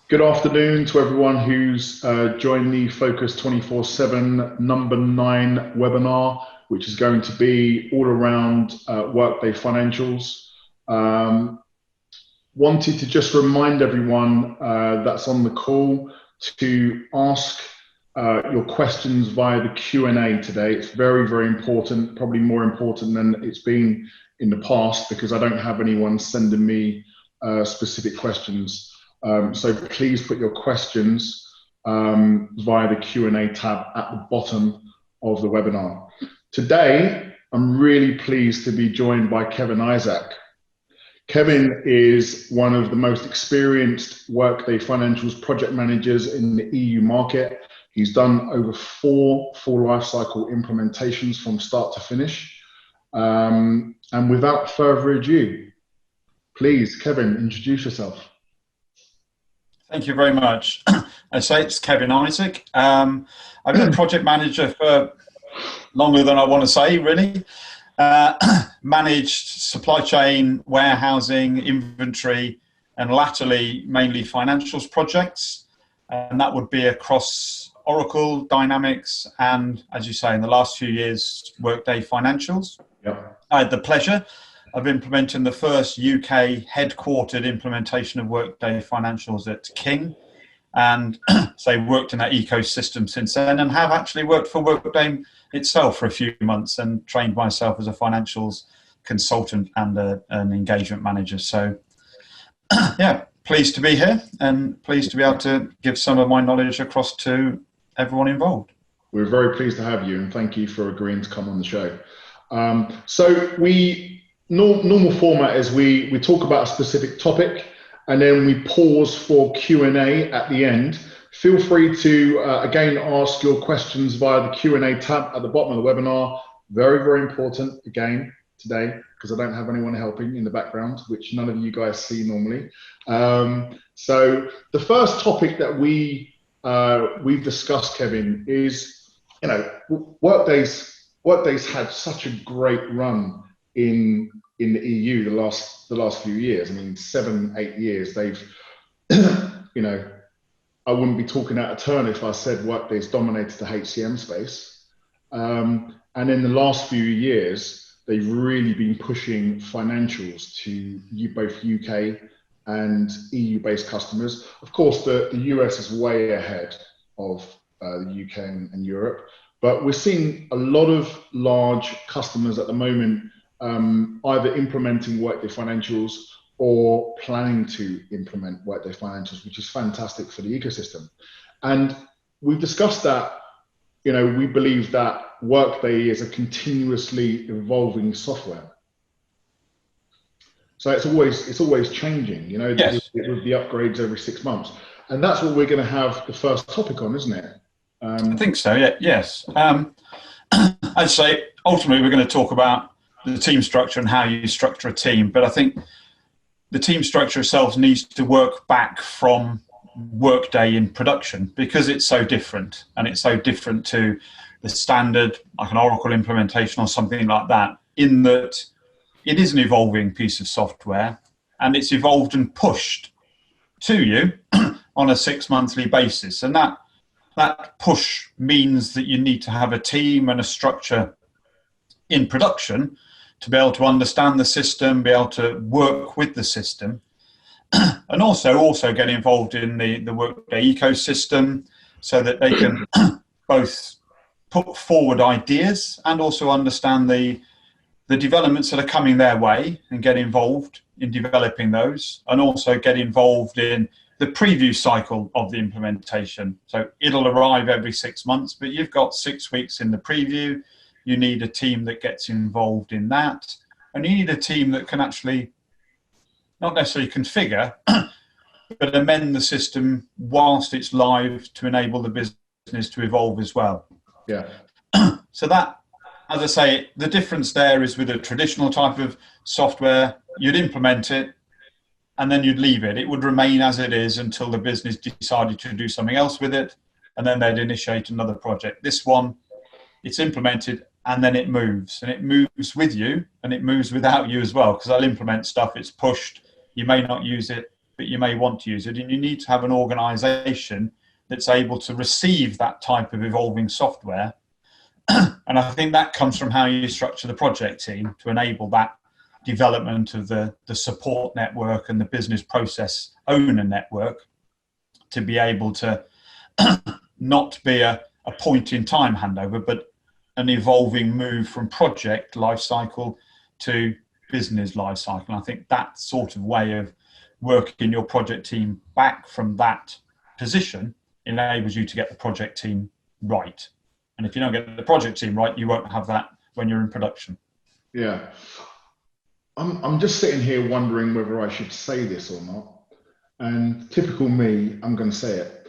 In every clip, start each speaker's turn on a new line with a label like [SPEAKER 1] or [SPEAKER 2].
[SPEAKER 1] Good afternoon to everyone who's joined the Focus 24/7 number 9 webinar, which is going to be all around Workday Financials. Wanted to just remind everyone that's on the call to ask your questions via the Q&A today. It's very, very important, probably more important than it's been in the past, because I don't have anyone sending me specific questions. So please put your questions via the Q&A tab at the bottom of the webinar. Today, I'm really pleased to be joined by Kevin Isaac. Kevin is one of the most experienced Workday Financials project managers in the EU market. He's done over 4 full lifecycle implementations from start to finish. And without further ado, please, Kevin, introduce yourself.
[SPEAKER 2] Thank you very much. I say it's Kevin Isaac. I've been a project manager for longer than I want to say, really. Managed supply chain, warehousing, inventory, and latterly mainly financials projects. And that would be across Oracle, Dynamics, and, as you say, in the last few years, Workday Financials.
[SPEAKER 1] Yep.
[SPEAKER 2] I had the pleasure of implementing the first UK headquartered implementation of Workday Financials at King, and worked in that ecosystem since then, and have actually worked for Workday itself for a few months and trained myself as a financials consultant and an engagement manager. So yeah, pleased to be here and pleased to be able to give some of my knowledge across to everyone involved.
[SPEAKER 1] We're very pleased to have you, and thank you for agreeing to come on the show. Normal format is we talk about a specific topic and then we pause for Q&A at the end. Feel free to, again, ask your questions via the Q&A tab at the bottom of the webinar. Very, very important, again, today, because I don't have anyone helping in the background, which none of you guys see normally. So the first topic that we've discussed, Kevin, is, Workday's had such a great run in the EU the last few years. I mean, 7-8 years. They've, I wouldn't be talking out of turn if I said Workday's dominated the HCM space. And in the last few years, they've really been pushing financials to both UK and EU-based customers. Of course, the US is way ahead of the UK and Europe, but we're seeing a lot of large customers at the moment either implementing Workday Financials or planning to implement Workday Financials, which is fantastic for the ecosystem. And we've discussed that, we believe that Workday is a continuously evolving software. So it's always changing,
[SPEAKER 2] Yes.
[SPEAKER 1] with the upgrades every 6 months. And that's what we're going to have the first topic on, isn't it?
[SPEAKER 2] I think so, yeah, yes. I'd say ultimately we're going to talk about the team structure and how you structure a team, but I think the team structure itself needs to work back from Workday in production, because it's so different, and it's so different to the standard, like an Oracle implementation or something like that, in that it is an evolving piece of software, and it's evolved and pushed to you on a 6-monthly basis. And that push means that you need to have a team and a structure in production to be able to understand the system, be able to work with the system, and also get involved in the Workday ecosystem, so that they can both put forward ideas and also understand the developments that are coming their way and get involved in developing those, and also get involved in the preview cycle of the implementation. So it'll arrive every 6 months, but you've got 6 weeks in the preview. You need a team that gets involved in that, and you need a team that can actually not necessarily configure, but amend the system whilst it's live to enable the business to evolve as well.
[SPEAKER 1] Yeah.
[SPEAKER 2] So that, as I say, the difference there is with a traditional type of software, you'd implement it and then you'd leave it. It would remain as it is until the business decided to do something else with it, and then they'd initiate another project. This one, it's implemented and then it moves with you, and it moves without you as well, because I'll implement stuff, it's pushed, you may not use it, but you may want to use it. And you need to have an organisation that's able to receive that type of evolving software. And I think that comes from how you structure the project team to enable that development of the support network and the business process owner network to be able to not be a point in time handover, but an evolving move from project lifecycle to business lifecycle. I think that sort of way of working your project team back from that position enables you to get the project team right. And if you don't get the project team right, you won't have that when you're in production.
[SPEAKER 1] Yeah. I'm just sitting here wondering whether I should say this or not. And typical me, I'm going to say it.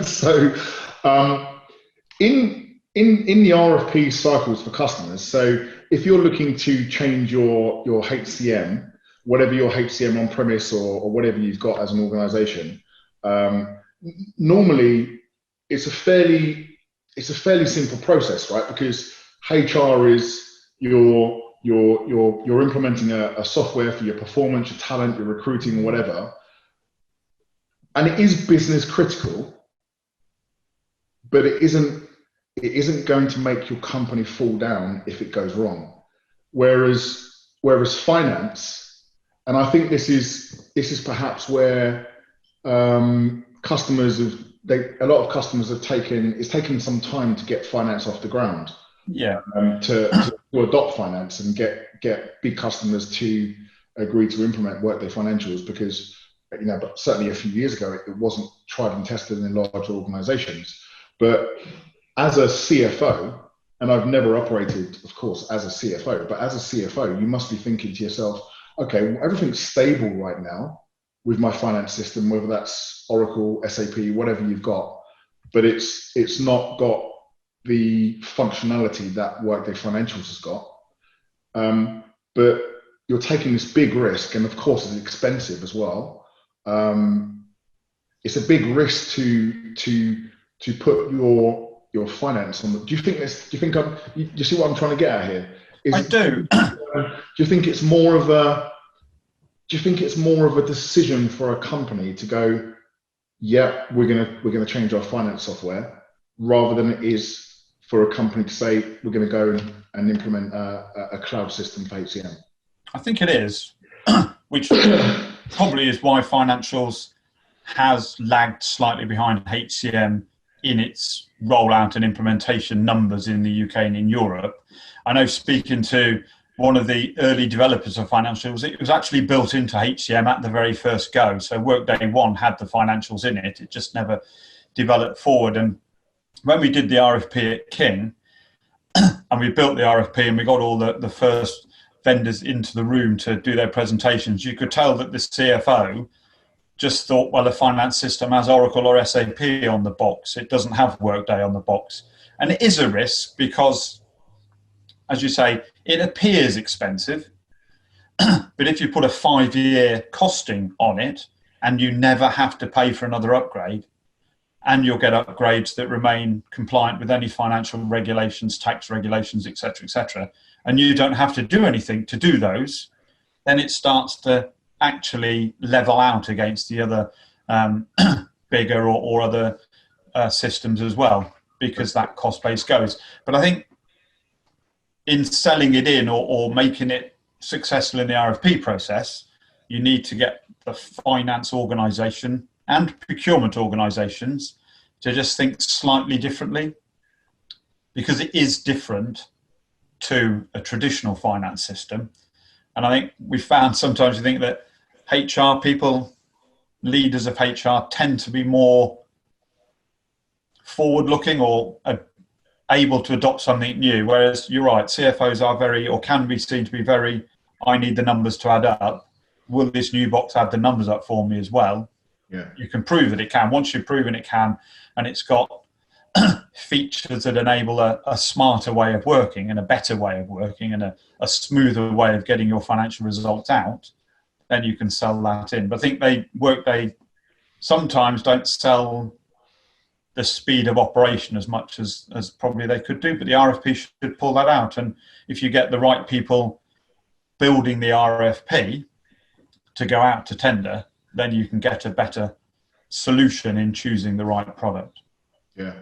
[SPEAKER 1] So in the RFP cycles for customers, so if you're looking to change your HCM, whatever your HCM on premise or whatever you've got as an organization, normally it's a fairly simple process, right? Because HR is you're implementing a software for your performance, your talent, your recruiting, whatever, and it is business critical, but it isn't going to make your company fall down if it goes wrong. Whereas finance, and I think this is perhaps where customers have. A lot of customers have taken some time to get finance off the ground.
[SPEAKER 2] Yeah.
[SPEAKER 1] To adopt finance and get big customers to agree to implement Workday Financials, because but certainly a few years ago it wasn't tried and tested in larger organizations. But as a CFO, and I've never operated, of course, as a CFO, but as a CFO, you must be thinking to yourself, okay, well, everything's stable right now with my finance system, whether that's Oracle, SAP, whatever you've got, but it's not got the functionality that Workday Financials has got. But you're taking this big risk, and of course it's expensive as well. It's a big risk to put your finance on. Do you see what I'm trying to get at here?
[SPEAKER 2] I do.
[SPEAKER 1] Do you think it's more of a decision for a company to go, yeah, we're gonna change our finance software, rather than it is for a company to say we're going to go and implement a cloud system for HCM?
[SPEAKER 2] I think it is, which probably is why Financials has lagged slightly behind HCM in its rollout and implementation numbers in the UK and in Europe. I know, speaking to one of the early developers of Financials, it was actually built into HCM at the very first go. So Workday 1 had the Financials in it. It just never developed forward. And when we did the RFP at King, and we built the RFP and we got all the first vendors into the room to do their presentations, you could tell that the CFO just thought, well, the finance system has Oracle or SAP on the box. It doesn't have Workday on the box. And it is a risk because, as you say, it appears expensive, but if you put a 5-year costing on it and you never have to pay for another upgrade, and you'll get upgrades that remain compliant with any financial regulations, tax regulations, etc., and you don't have to do anything to do those, then it starts to actually level out against the other bigger or other systems as well, because that cost base goes. But I think in selling it in or making it successful in the RFP process, you need to get the finance organisation and procurement organisations to just think slightly differently, because it is different to a traditional finance system. And I think we found sometimes you think that HR people, leaders of HR, tend to be more forward-looking or able to adopt something new, whereas you're right, CFOs are very, or can be seen to be very, I need the numbers to add up. Will this new box add the numbers up for me as well?
[SPEAKER 1] Yeah.
[SPEAKER 2] You can prove that it can. Once you've proven it can, and it's got features that enable a smarter way of working and a better way of working and a smoother way of getting your financial results out, then you can sell that in. But I think they sometimes don't sell the speed of operation as much as probably they could do, but the RFP should pull that out. And if you get the right people building the RFP to go out to tender, then you can get a better solution in choosing the right product.
[SPEAKER 1] Yeah.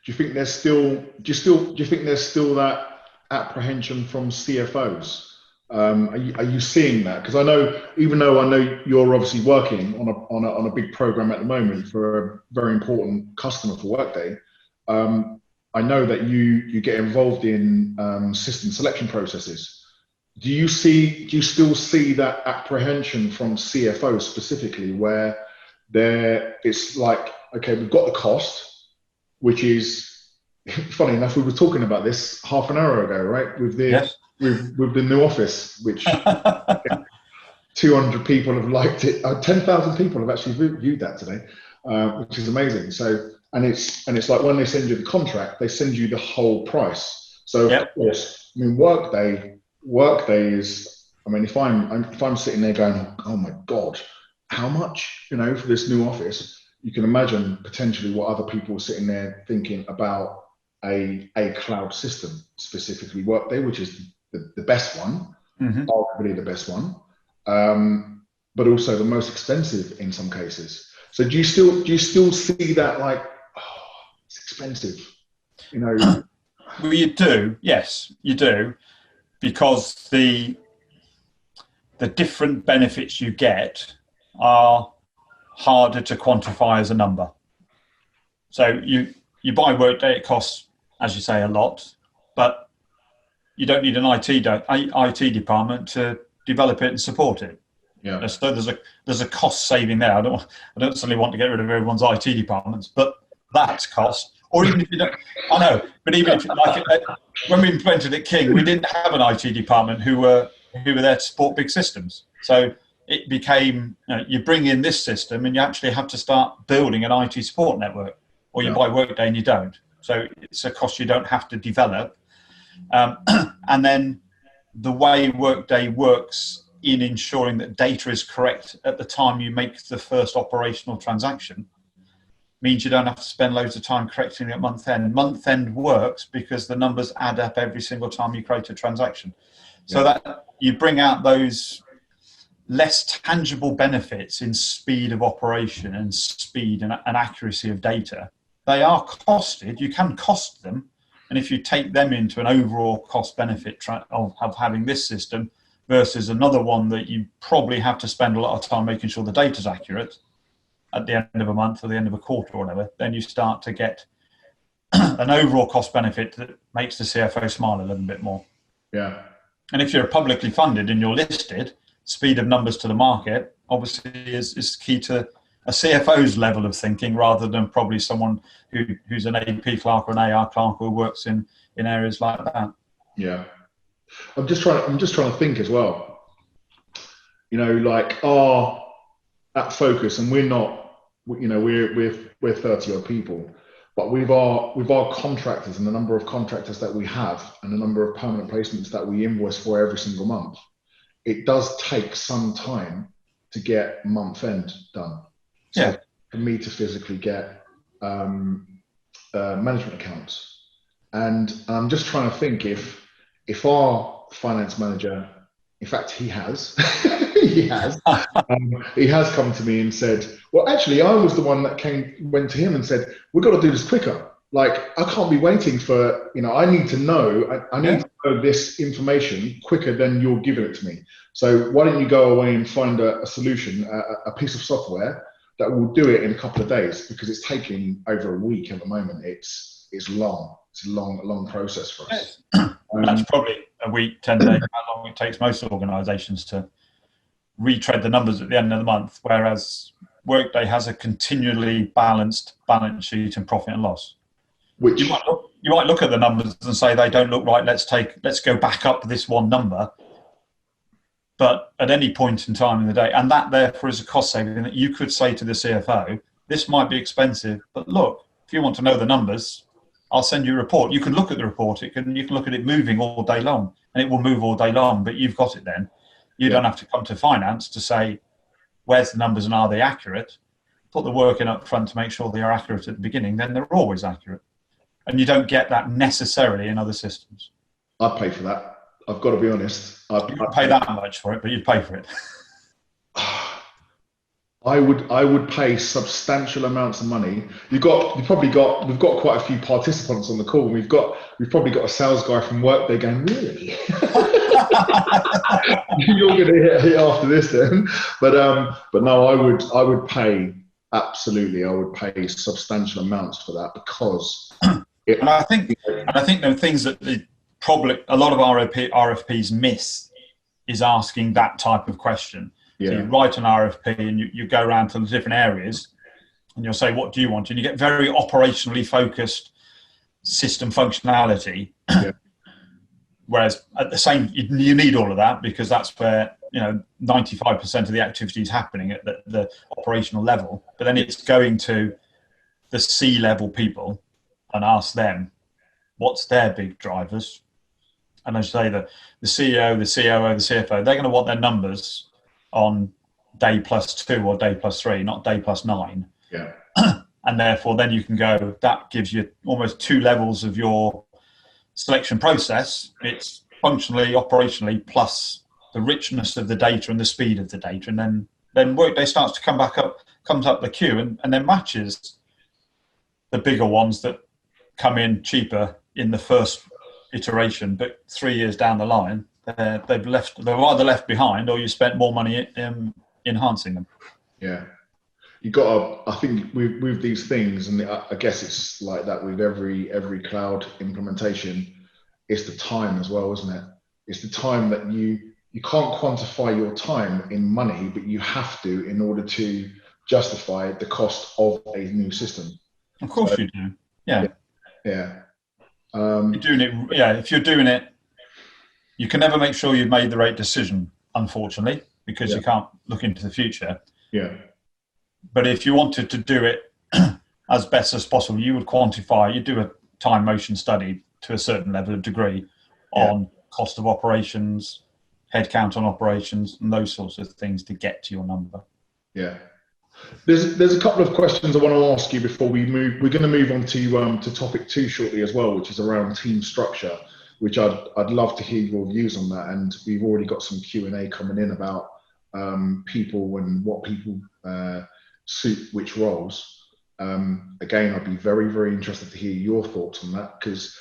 [SPEAKER 1] Do you think there's still that apprehension from CFOs? Are you seeing that? Because I know, even though I know you're obviously working on a big program at the moment for a very important customer for Workday, I know that you get involved in system selection processes. Do you still see that apprehension from CFOs specifically, where it's like, okay, we've got the cost, which is funny enough, we were talking about this half an hour ago, right? With the new office, which 200 people have liked it. 10,000 people have actually viewed that today, which is amazing. So, and it's like when they send you the contract, they send you the whole price. So of course, I mean, Workday is. I mean, if I'm sitting there going, oh my God, how much, for this new office? You can imagine potentially what other people are sitting there thinking about a cloud system, specifically Workday, which is the best one, arguably the best one, but also the most expensive in some cases. So do you still see that, like, oh, it's expensive,
[SPEAKER 2] Well, you do, yes, you do, because the different benefits you get are harder to quantify as a number. So you buy Workday, it costs, as you say, a lot, but you don't need an IT department to develop it and support it.
[SPEAKER 1] Yeah.
[SPEAKER 2] So there's a cost saving there. I don't suddenly want to get rid of everyone's IT departments, but that's cost. Or even if you don't, I know, but even if, like, when we implemented at King, we didn't have an IT department who were there to support big systems. So it became, you bring in this system and you actually have to start building an IT support network, or you buy Workday and you don't. So it's a cost you don't have to develop. And then the way Workday works in ensuring that data is correct at the time you make the first operational transaction means you don't have to spend loads of time correcting it at month end. Month end works because the numbers add up every single time you create a transaction. So that you bring out those less tangible benefits in speed of operation and speed and accuracy of data. They are costed. You can cost them. And if you take them into an overall cost benefit of having this system versus another one that you probably have to spend a lot of time making sure the data's accurate at the end of a month or the end of a quarter or whatever, then you start to get an overall cost benefit that makes the CFO smile a little bit more.
[SPEAKER 1] Yeah.
[SPEAKER 2] And if you're publicly funded and you're listed, speed of numbers to the market obviously is key to a CFO's level of thinking, rather than probably someone who's an AP clerk or an AR clerk who works in areas like that.
[SPEAKER 1] Yeah. I'm just trying to think as well, like that focus, and we're not, we're 30 odd people, but with our contractors and the number of contractors that we have and the number of permanent placements that we invoice for every single month, it does take some time to get month end done. So for me to physically get management accounts, and I'm just trying to think if our finance manager, in fact, he has come to me and said, well, actually, I was the one that went to him and said, we've got to do this quicker. Like, I can't be waiting for, I need to know, I need to know this information quicker than you're giving it to me. So why don't you go away and find a solution, a piece of software that will do it in a couple of days, because it's taking over a week at the moment. It's long. It's a long process for us.
[SPEAKER 2] That's probably a week, 10 days, how long it takes most organisations to retread the numbers at the end of the month, whereas Workday has a continually balanced balance sheet and profit and loss. Which you might look at the numbers and say they don't look right. Let's go back up this one number. But at any point in time in the day, and that therefore is a cost saving, that you could say to the CFO, this might be expensive, but look, if you want to know the numbers, I'll send you a report. You can look at the report. You can look at it moving all day long, and it will move all day long, but you've got it then. You don't have to come to finance to say, where's the numbers and are they accurate? Put the work in up front to make sure they are accurate at the beginning, then they're always accurate. And you don't get that necessarily in other systems.
[SPEAKER 1] I'd pay for that. I've got to be honest.
[SPEAKER 2] You wouldn't pay that much for it, but you'd pay for it.
[SPEAKER 1] I would pay substantial amounts of money. We've got quite a few participants on the call. We've probably got a sales guy from Workday going, really? You're going to hit after this then. But no, I would pay, absolutely. I would pay substantial amounts for that because
[SPEAKER 2] And I think the things that probably a lot of RFPs miss is asking that type of question. So you write an RFP and you go around to the different areas and you'll say, what do you want? And you get very operationally focused system functionality.
[SPEAKER 1] Yeah.
[SPEAKER 2] Whereas at the same, you need all of that because that's where 95% of the activity is happening at the operational level. But then it's going to the C-level people and ask them what's their big drivers. And as I say, the CEO, the COO, the CFO, they're going to want their numbers on day +2 or day +3, not day +9.
[SPEAKER 1] Yeah.
[SPEAKER 2] And therefore, then you can go, that gives you almost 2 levels of your selection process. It's functionally, operationally, plus the richness of the data and the speed of the data. And then Workday starts to comes up the queue and then matches the bigger ones that come in cheaper in the first iteration, but 3 years down the line, they're either left behind or you spent more money enhancing them.
[SPEAKER 1] Yeah. I think with these things, and I guess it's like that with every cloud implementation, it's the time as well, isn't it? It's the time that you can't quantify your time in money, but you have to in order to justify the cost of a new system.
[SPEAKER 2] Of course you do. Yeah.
[SPEAKER 1] Yeah.
[SPEAKER 2] You're doing it. Yeah. If you're doing it, you can never make sure you've made the right decision, unfortunately, because you can't look into the future.
[SPEAKER 1] Yeah.
[SPEAKER 2] But if you wanted to do it as best as possible, you would quantify, you do a time motion study to a certain level of degree on cost of operations, headcount on operations, and those sorts of things to get to your number.
[SPEAKER 1] Yeah. There's a couple of questions I want to ask you before we move. We're going to move on to topic 2 shortly as well, which is around team structure, which I'd love to hear your views on that. And we've already got some Q&A coming in about people and what people suit which roles. Again, I'd be very, very interested to hear your thoughts on that because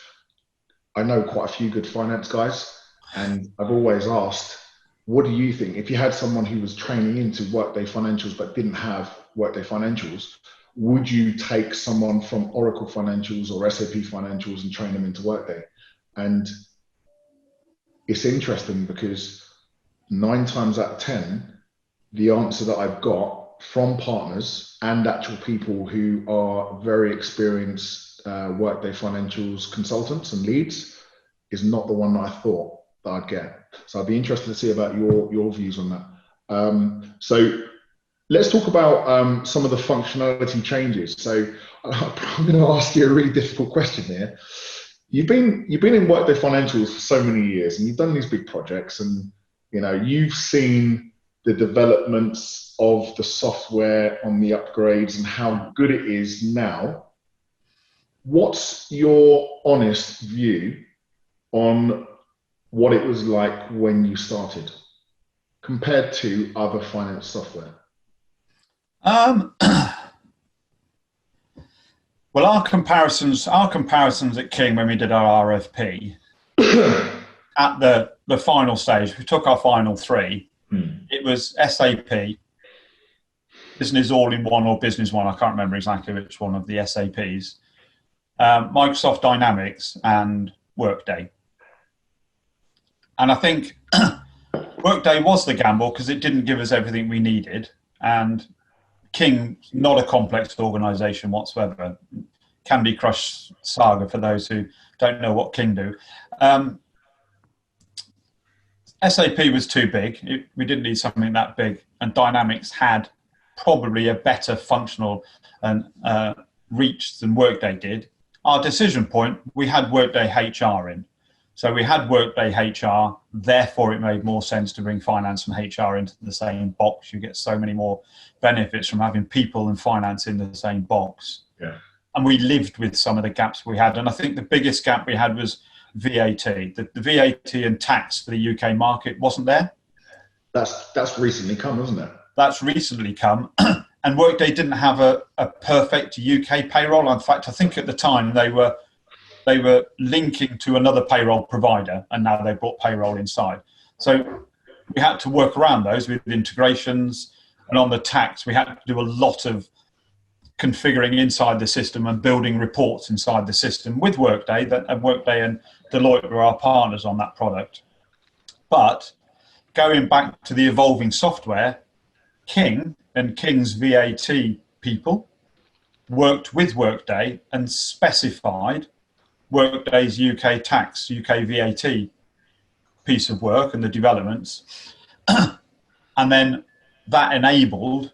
[SPEAKER 1] I know quite a few good finance guys, and I've always asked, what do you think? If you had someone who was training into Workday Financials but didn't have Workday Financials, would you take someone from Oracle Financials or SAP Financials and train them into Workday? And it's interesting because 9 times out of 10, the answer that I've got from partners and actual people who are very experienced Workday Financials consultants and leads is not the one that I thought that I'd get. So I'd be interested to see about your views on that. So let's talk about some of the functionality changes. So I'm going to ask you a really difficult question here. You've been in Workday Financials for so many years, and you've done these big projects, and you've seen the developments of the software on the upgrades and how good it is now. What's your honest view on what it was like when you started compared to other finance software?
[SPEAKER 2] Well, our comparisons at King when we did our RFP at the final stage, we took our final 3. It was SAP, Business All-in-One or Business One. I can't remember exactly which one of the SAPs. Microsoft Dynamics and Workday. And I think Workday was the gamble because it didn't give us everything we needed. And King's not a complex organization whatsoever. Candy Crush saga for those who don't know what King do. SAP was too big. We didn't need something that big. And Dynamics had probably a better functional and reach than Workday did. Our decision point, we had Workday HR in. So we had Workday HR, therefore it made more sense to bring finance and HR into the same box. You get so many more benefits from having people and finance in the same box.
[SPEAKER 1] Yeah.
[SPEAKER 2] And we lived with some of the gaps we had. And I think the biggest gap we had was VAT. The VAT and tax for the UK market wasn't there.
[SPEAKER 1] That's recently come, isn't it?
[SPEAKER 2] that's recently come. And Workday didn't have a perfect UK payroll. In fact, I think at the time they were linking to another payroll provider, and now they brought payroll inside. So we had to work around those with integrations, and on the tax, we had to do a lot of configuring inside the system and building reports inside the system with Workday. Workday and Deloitte were our partners on that product. But going back to the evolving software, King and King's VAT people worked with Workday and specified Workday's UK tax, UK VAT piece of work and the developments. And then that enabled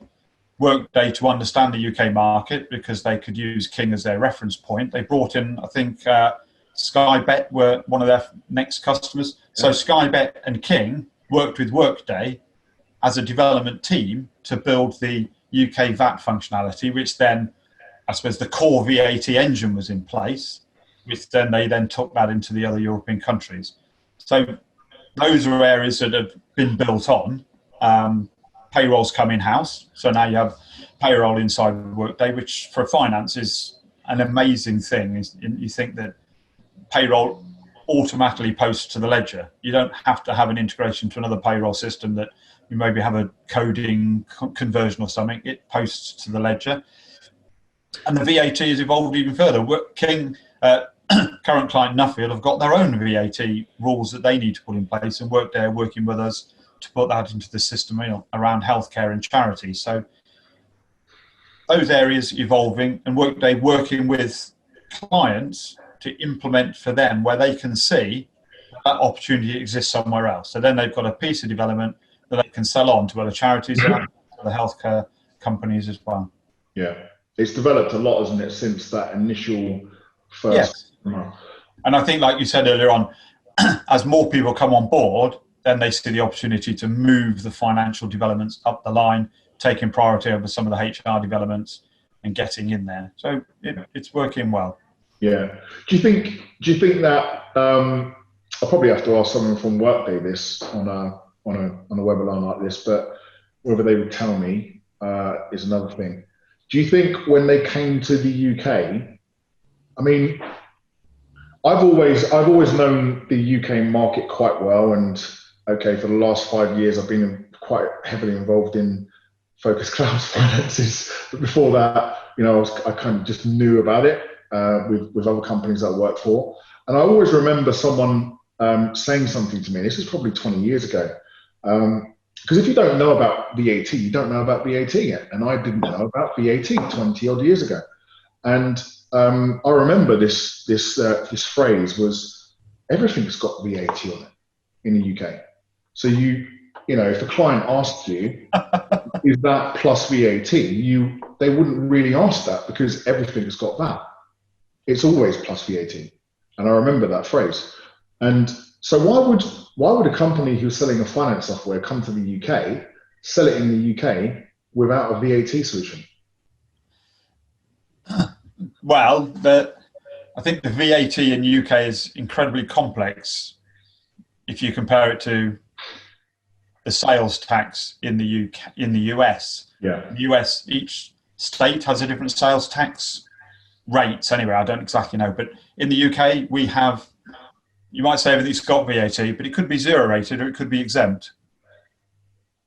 [SPEAKER 2] Workday to understand the UK market because they could use King as their reference point. They brought in, I think, Skybet were one of their next customers. So Skybet and King worked with Workday as a development team to build the UK VAT functionality, which then, I suppose, the core VAT engine was in place, which then they then took that into the other European countries. So those are areas that have been built on. Payrolls come in-house, so now you have payroll inside Workday, which for finance is an amazing thing. You think that payroll automatically posts to the ledger. You don't have to have an integration to another payroll system that you maybe have a coding conversion or something. It posts to the ledger. And the VAT has evolved even further. King, current client Nuffield, have got their own VAT rules that they need to put in place, and Workday are working with us to put that into the system, around healthcare and charity. So those areas evolving, and Workday working with clients to implement for them where they can see that opportunity exists somewhere else. So then they've got a piece of development that they can sell on to other charities and other healthcare companies as well.
[SPEAKER 1] Yeah, it's developed a lot, hasn't it, since that initial first.
[SPEAKER 2] Yes. And I think, like you said earlier on, as more people come on board, then they see the opportunity to move the financial developments up the line, taking priority over some of the HR developments and getting in there. So it's working well.
[SPEAKER 1] Yeah. Do you think that I'll probably have to ask someone from Workday this on a webinar like this, but whether they would tell me is another thing. Do you think when they came to the UK, I mean, I've always known the UK market quite well, and okay, for the last 5 years, I've been quite heavily involved in Focus Cloud finances. But before that, I kind of just knew about it with other companies that I work for. And I always remember someone saying something to me. This is probably 20 years ago. Because if you don't know about VAT, you don't know about VAT yet. And I didn't know about VAT 20 odd years ago. And I remember this phrase was, everything's got VAT on it in the UK. So if a client asked you, is that plus VAT? They wouldn't really ask that because everything's got that. It's always plus VAT. And I remember that phrase. And so why would a company who's selling a finance software come to the UK, sell it in the UK without a VAT solution?
[SPEAKER 2] Well, I think the VAT in the UK is incredibly complex if you compare it to the sales tax in the US.
[SPEAKER 1] Yeah.
[SPEAKER 2] In the US, each state has a different sales tax rates. Anyway, I don't exactly know, but in the UK, we have, you might say everything's got VAT, but it could be zero rated, or it could be exempt,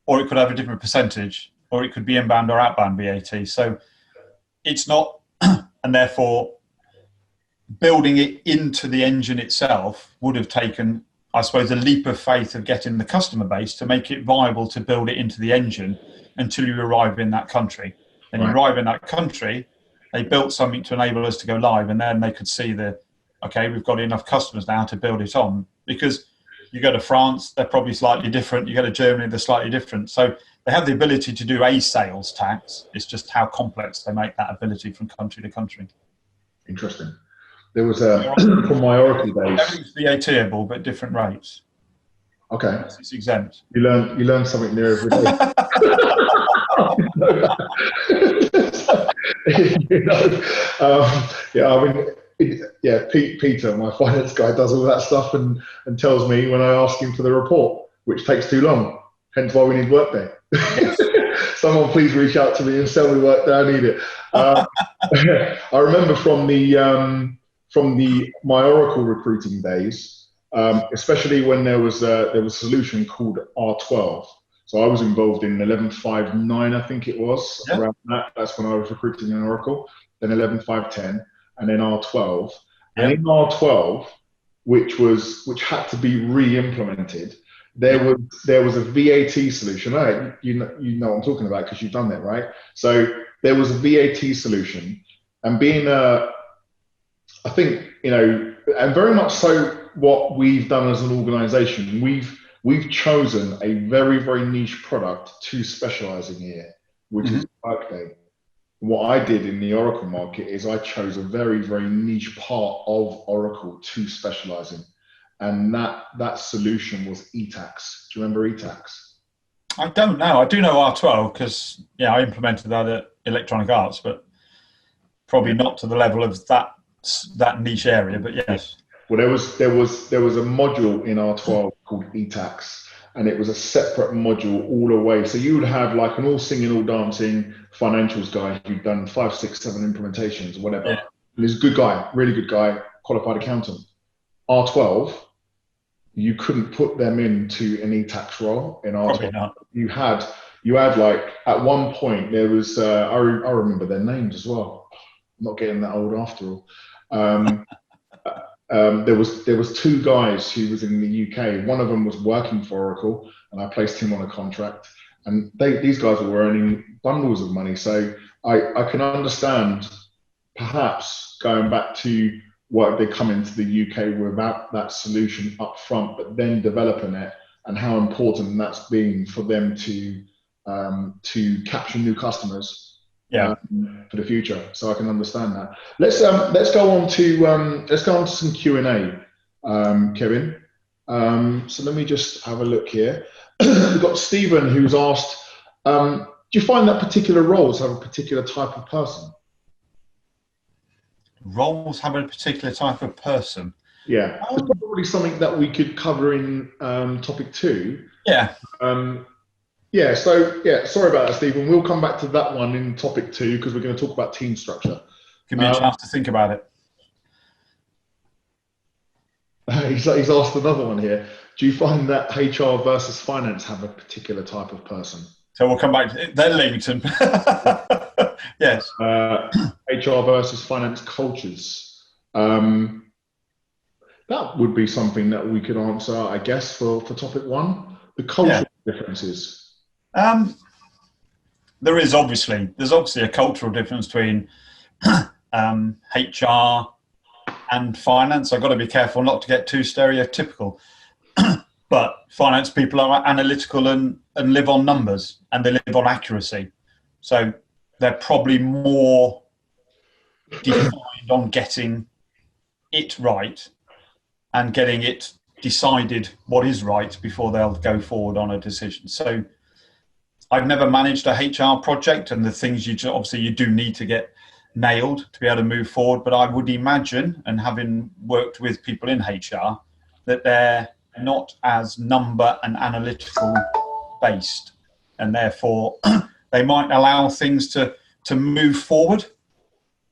[SPEAKER 2] or it could have a different percentage, or it could be inbound or outbound VAT. So it's not, and therefore building it into the engine itself would have taken, I suppose, a leap of faith of getting the customer base to make it viable to build it into the engine until you arrive in that country. Then you arrive in that country, they built something to enable us to go live, and then they could see okay, we've got enough customers now to build it on. Because you go to France, they're probably slightly different. You go to Germany, they're slightly different. So they have the ability to do a sales tax. It's just how complex they make that ability from country to country.
[SPEAKER 1] Interesting. There was from my Oracle days.
[SPEAKER 2] Everything's VAT-able, but different rates.
[SPEAKER 1] Okay.
[SPEAKER 2] It's exempt.
[SPEAKER 1] You learn something new every day. Peter, my finance guy, does all that stuff and tells me when I ask him for the report, which takes too long. Hence why we need Workday.
[SPEAKER 2] Yes.
[SPEAKER 1] Someone please reach out to me and sell me Workday. I need it. I remember from my Oracle recruiting days, especially when there was a solution called R12. So I was involved in 11.5.9, I think it was, around that. That's when I was recruiting in Oracle. Then 11.5.10, and then R12. And in R12, which had to be re-implemented, there was a VAT solution. Right? You know what I'm talking about because you've done that, right? So there was a VAT solution, and being I think, and very much so what we've done as an organization, we've chosen a very, very niche product to specialize in here, which is Workday. What I did in the Oracle market is I chose a very, very niche part of Oracle to specialize in. And that solution was eTax. Do you remember eTax?
[SPEAKER 2] I don't know. I do know R12 because, I implemented that at Electronic Arts, but probably not to the level of that niche area, but yes.
[SPEAKER 1] Well, there was a module in R12 called eTax, and it was a separate module all the way. So you would have like an all singing, all dancing financials guy who'd done 5, 6, 7 implementations, whatever.
[SPEAKER 2] Yeah.
[SPEAKER 1] And he's a good guy, really good guy, qualified accountant. R12, you couldn't put them into an eTax role in R12.
[SPEAKER 2] Probably not.
[SPEAKER 1] You had like at one point there was I remember their names as well. I'm not getting that old after all. There was 2 guys who was in the UK. One of them was working for Oracle, and I placed him on a contract. And these guys were earning bundles of money. So I can understand perhaps going back to Workday coming to the UK without that solution up front, but then developing it, and how important that's been for them to capture new customers. For the future, so I can understand that. Let's go on to some Q&A, Kevin. So let me just have a look here. We've got Stephen who's asked, do you find that particular roles have a particular type of person?
[SPEAKER 2] Roles have a particular type of person?
[SPEAKER 1] Yeah, it's probably something that we could cover in topic 2.
[SPEAKER 2] Yeah.
[SPEAKER 1] Sorry about that, Stephen. We'll come back to that one in topic 2 because we're going to talk about team structure.
[SPEAKER 2] Give me a chance to think about it.
[SPEAKER 1] He's asked another one here. Do you find that HR versus finance have a particular type of person?
[SPEAKER 2] So we'll come back to it. Then Leamington. Yes.
[SPEAKER 1] HR versus finance cultures. That would be something that we could answer, I guess, for topic 1. The cultural differences.
[SPEAKER 2] There's obviously a cultural difference between HR and finance. I've got to be careful not to get too stereotypical, but finance people are analytical and live on numbers, and they live on accuracy. So they're probably more defined on getting it right and getting it decided what is right before they'll go forward on a decision. So I've never managed a HR project, and the things you do need to get nailed to be able to move forward. But I would imagine, and having worked with people in HR, that they're not as number and analytical based, and therefore they might allow things to move forward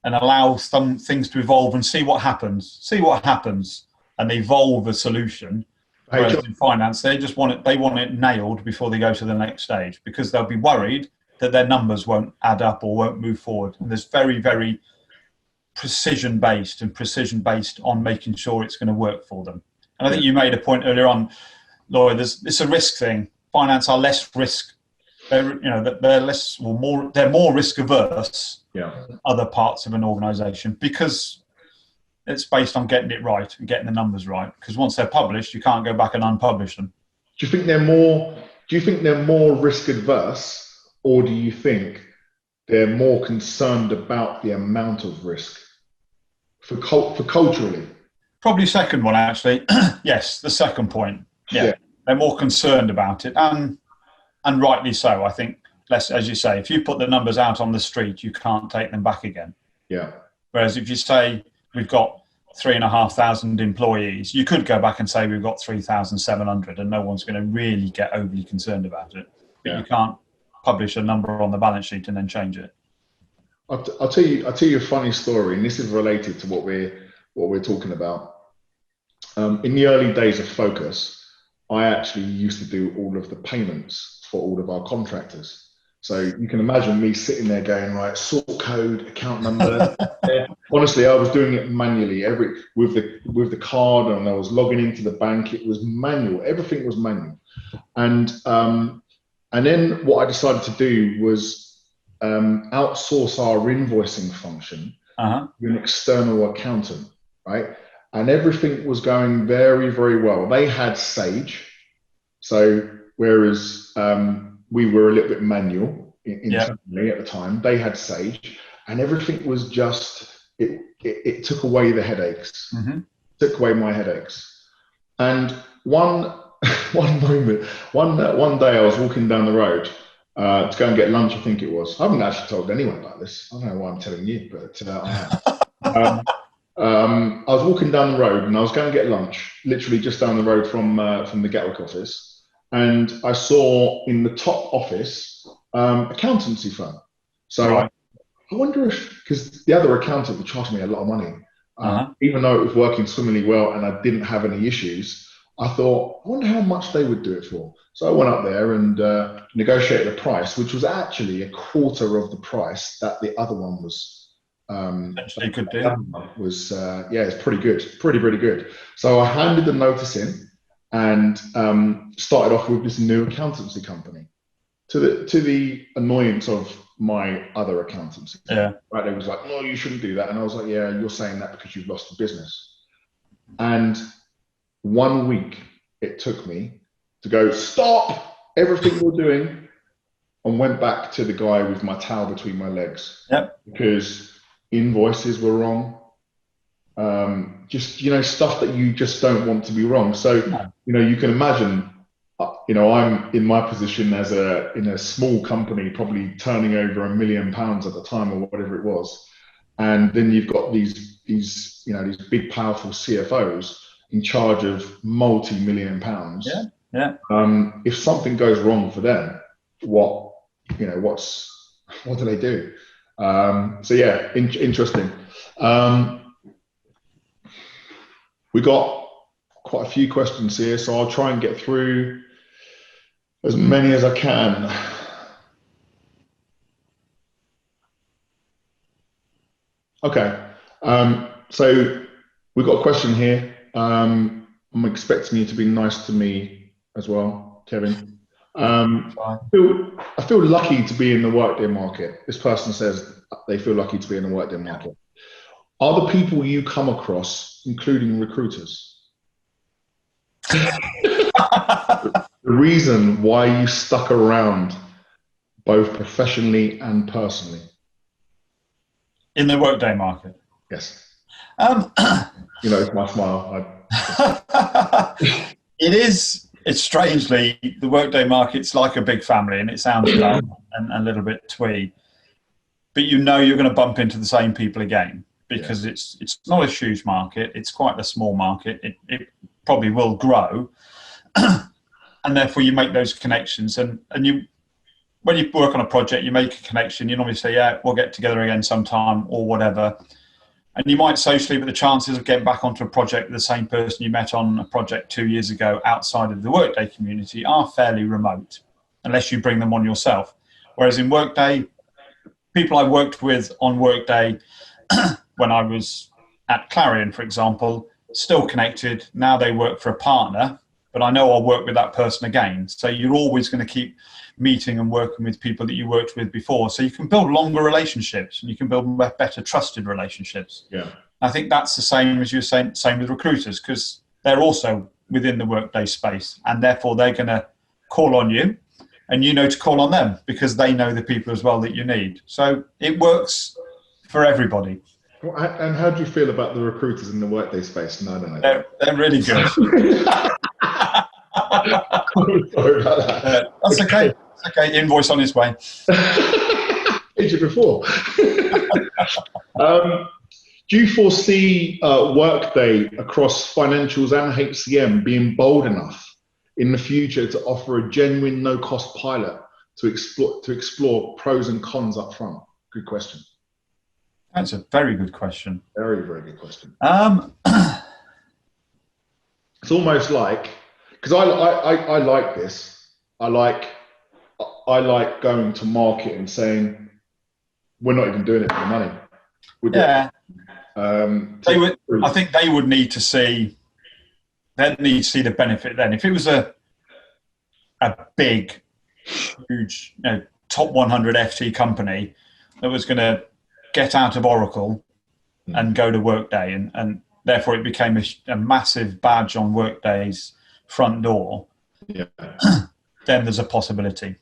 [SPEAKER 2] and allow some things to evolve and see what happens, and evolve a solution. Whereas in finance, they want it nailed before they go to the next stage, because they'll be worried that their numbers won't add up or won't move forward. And there's very, very precision based on making sure it's going to work for them. And I think you made a point earlier on, Lloyd, it's a risk thing. Finance are less risk. They're more risk averse than other parts of an organisation, because it's based on getting it right and getting the numbers right. Because once they're published, you can't go back and unpublish them.
[SPEAKER 1] Do you think they're more risk adverse, or do you think they're more concerned about the amount of risk for culturally?
[SPEAKER 2] Probably second one, actually. Yes, the second point. Yeah, they're more concerned about it, and rightly so. I think, as you say, if you put the numbers out on the street, you can't take them back again.
[SPEAKER 1] Yeah.
[SPEAKER 2] Whereas if you say we've got 3,500 employees, you could go back and say we've got 3,700, and no one's going to really get overly concerned about it. But you can't publish a number on the balance sheet and then change it.
[SPEAKER 1] I'll tell you a funny story, and this is related to what we're talking about. In the early days of Focus, I actually used to do all of the payments for all of our contractors. So you can imagine me sitting there going, right, sort code, account number. Honestly, I was doing it manually with the card, and I was logging into the bank. It was manual. Everything was manual. And then what I decided to do was outsource our invoicing function to an external accountant, right? And everything was going very, very well. They had Sage, so whereas we were a little bit manual internally at the time, they had Sage, and everything was just it took away the headaches, took away my headaches. And one day I was walking down the road to go and get lunch. I think it was. I haven't actually told anyone about this. I don't know why I'm telling you, but I am. I was walking down the road and I was going to get lunch, literally just down the road from the Gatwick office, and I saw in the top office accountancy firm. So I wonder if, because the other accountant would charge me a lot of money, even though it was working swimmingly well and I didn't have any issues, I thought, I wonder how much they would do it for. So I went up there and negotiated a price, which was actually a quarter of the price that the other one was.
[SPEAKER 2] Actually, good deal.
[SPEAKER 1] Was it's pretty good, pretty good. So I handed the notice in and started off with this new accountancy company, to the annoyance of my other accountancy. Right, they was like, no, you shouldn't do that, and I was like, yeah, you're saying that because you've lost the business. And 1 week it took me to go, stop everything you're doing, and went back to the guy with my towel between my legs. Because invoices were wrong. Just, stuff that you just don't want to be wrong. So, you can imagine, I'm in my position in a small company, probably turning over £1 million at the time or whatever it was. And then you've got these big, powerful CFOs in charge of multi-million pounds. If something goes wrong for them, what do they do? Interesting. We got quite a few questions here, so I'll try and get through as many as I can. Okay, so we've got a question here. I'm expecting you to be nice to me as well, Kevin. I feel lucky to be in the Workday market. This person says they feel lucky to be in the Workday market. Are the people you come across, including recruiters, the reason why you stuck around both professionally and personally?
[SPEAKER 2] In the Workday market?
[SPEAKER 1] Yes. It's my smile.
[SPEAKER 2] It's strangely, the Workday market's like a big family, and it sounds dumb and a little bit twee, but you're going to bump into the same people again, because it's not a huge market. It's quite a small market. It probably will grow, and therefore you make those connections. And when you work on a project, you make a connection. You normally say, yeah, we'll get together again sometime or whatever. And you might socially, but the chances of getting back onto a project with the same person you met on a project 2 years ago outside of the Workday community are fairly remote, unless you bring them on yourself. Whereas in Workday, people I worked with on Workday when I was at Clarion, for example, still connected. Now they work for a partner, but I know I'll work with that person again. So you're always going to keep meeting and working with people that you worked with before. So you can build longer relationships, and you can build better trusted relationships. I think that's the same as you're saying, same with recruiters, because they're also within the Workday space, and therefore they're going to call on you, and you know to call on them because they know the people as well that you need. So it works for everybody.
[SPEAKER 1] And how do you feel about the recruiters in the Workday space? No,
[SPEAKER 2] they're really good.
[SPEAKER 1] Sorry about that.
[SPEAKER 2] That's okay. It's okay. Invoice on his way.
[SPEAKER 1] Paid you before. Do you foresee Workday across financials and HCM being bold enough in the future to offer a genuine no-cost pilot to explore pros and cons up front? Good question.
[SPEAKER 2] That's a very good question.
[SPEAKER 1] Very, very good question. It's almost like, because I like this. I like going to market and saying, we're not even doing it for the money.
[SPEAKER 2] Yeah. I think they would need to see. They'd need to see the benefit then. If it was a big, huge, top 100 FT company that was going to get out of Oracle and go to Workday, and therefore it became a massive badge on Workday's front door, then there's a possibility.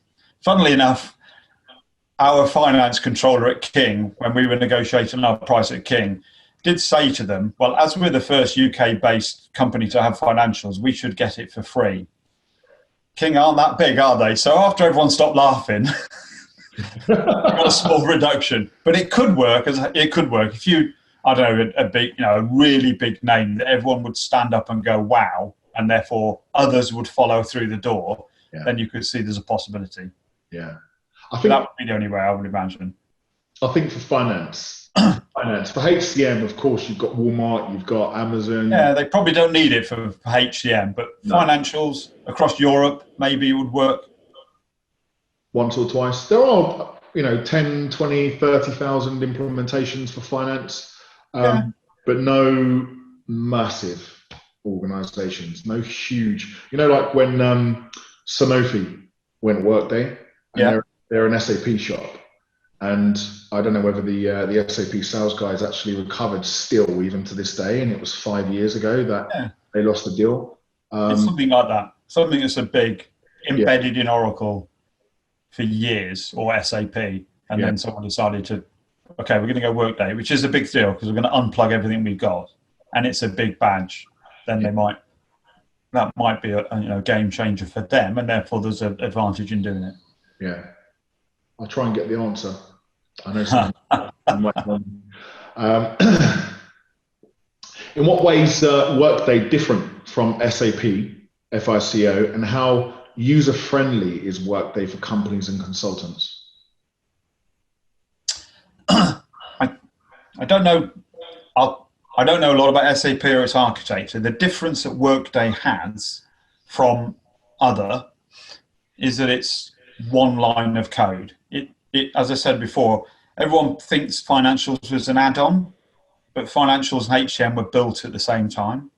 [SPEAKER 2] Funnily enough, our finance controller at King, when we were negotiating our price at King, did say to them, well, as we're the first UK-based company to have financials, we should get it for free. King aren't that big, are they? So after everyone stopped laughing, we got a small reduction. But it could work. It could work if you, I don't know, a big, a really big name that everyone would stand up and go, wow, and therefore others would follow through the door. Yeah. Then you could see there's a possibility.
[SPEAKER 1] Yeah,
[SPEAKER 2] I think that would be the only way, I would imagine.
[SPEAKER 1] I think for finance, for HCM, of course, you've got Walmart, you've got Amazon.
[SPEAKER 2] Yeah, they probably don't need it for HCM, but financials across Europe, maybe it would work.
[SPEAKER 1] Once or twice. There are, 10, 20, 30,000 implementations for finance, but no massive organizations, no huge, like when Sanofi went Workday, and they're an SAP shop. And I don't know whether the SAP sales guys actually recovered still, even to this day. And it was 5 years ago that they lost the deal.
[SPEAKER 2] It's something like that. Something that's a big, embedded in Oracle for years, or SAP. And then someone decided to, okay, we're going to go Workday, which is a big deal because we're going to unplug everything we've got. And it's a big badge. Then that might be a game changer for them. And therefore there's an advantage in doing it.
[SPEAKER 1] Yeah. I'll try and get the answer. I know something. In what ways Workday different from SAP, FICO, and how user-friendly is Workday for companies and consultants?
[SPEAKER 2] I don't know. I don't know a lot about SAP or its architecture. The difference that Workday has from other is that it's one line of code. It, as I said before, everyone thinks financials was an add-on, but financials and HCM were built at the same time.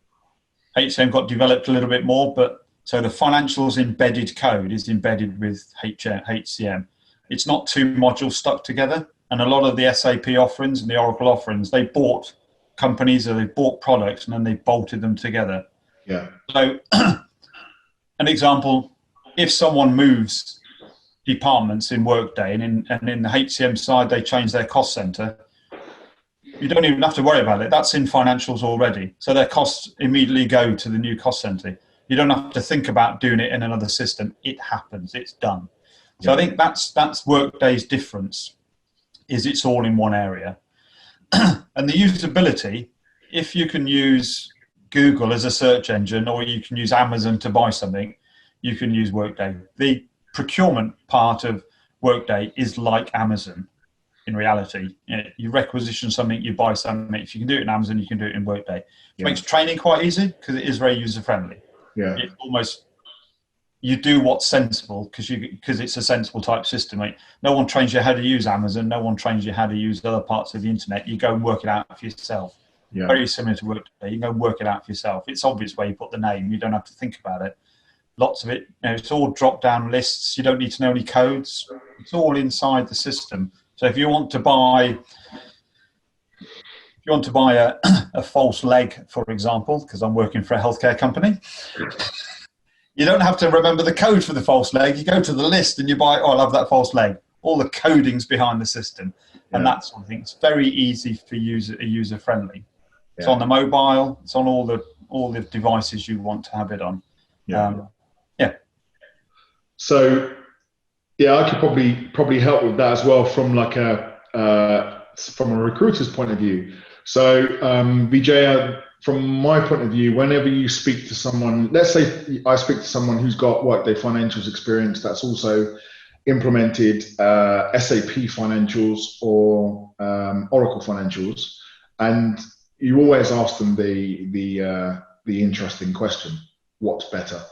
[SPEAKER 2] HCM got developed a little bit more, but so the financials embedded code is embedded with HCM. It's not two modules stuck together. And a lot of the SAP offerings and the Oracle offerings, they bought companies or they bought products and then they bolted them together.
[SPEAKER 1] Yeah.
[SPEAKER 2] So an example, if someone moves departments in Workday and in the HCM side they change their cost center, you don't even have to worry about it. That's in financials already. So their costs immediately go to the new cost center. You don't have to think about doing it in another system. It happens. It's done. So I think that's Workday's difference, is it's all in one area. And the usability, if you can use Google as a search engine or you can use Amazon to buy something, you can use Workday. The procurement part of Workday is like Amazon in reality. You requisition something, you buy something. If you can do it in Amazon, you can do it in Workday. It makes training quite easy because it is very user-friendly.
[SPEAKER 1] Yeah.
[SPEAKER 2] It almost, you do what's sensible because it's a sensible type system. Like, no one trains you how to use Amazon. No one trains you how to use other parts of the internet. You go and work it out for yourself. Yeah. Very similar to Workday. You go and work it out for yourself. It's obvious where you put the name. You don't have to think about it. Lots of it, it's all drop-down lists. You don't need to know any codes. It's all inside the system. So if you want to buy, a false leg, for example, because I'm working for a healthcare company, you don't have to remember the code for the false leg. You go to the list and you buy, I love that false leg. All the coding's behind the system, and that sort of thing. It's very easy for user-friendly. It's on the mobile. It's on all the devices you want to have it on.
[SPEAKER 1] So, I could probably help with that as well from from a recruiter's point of view. So, Vijaya, from my point of view, whenever you speak to someone, let's say I speak to someone who's got Workday Financials experience that's also implemented SAP Financials or Oracle Financials, and you always ask them the interesting question: what's better?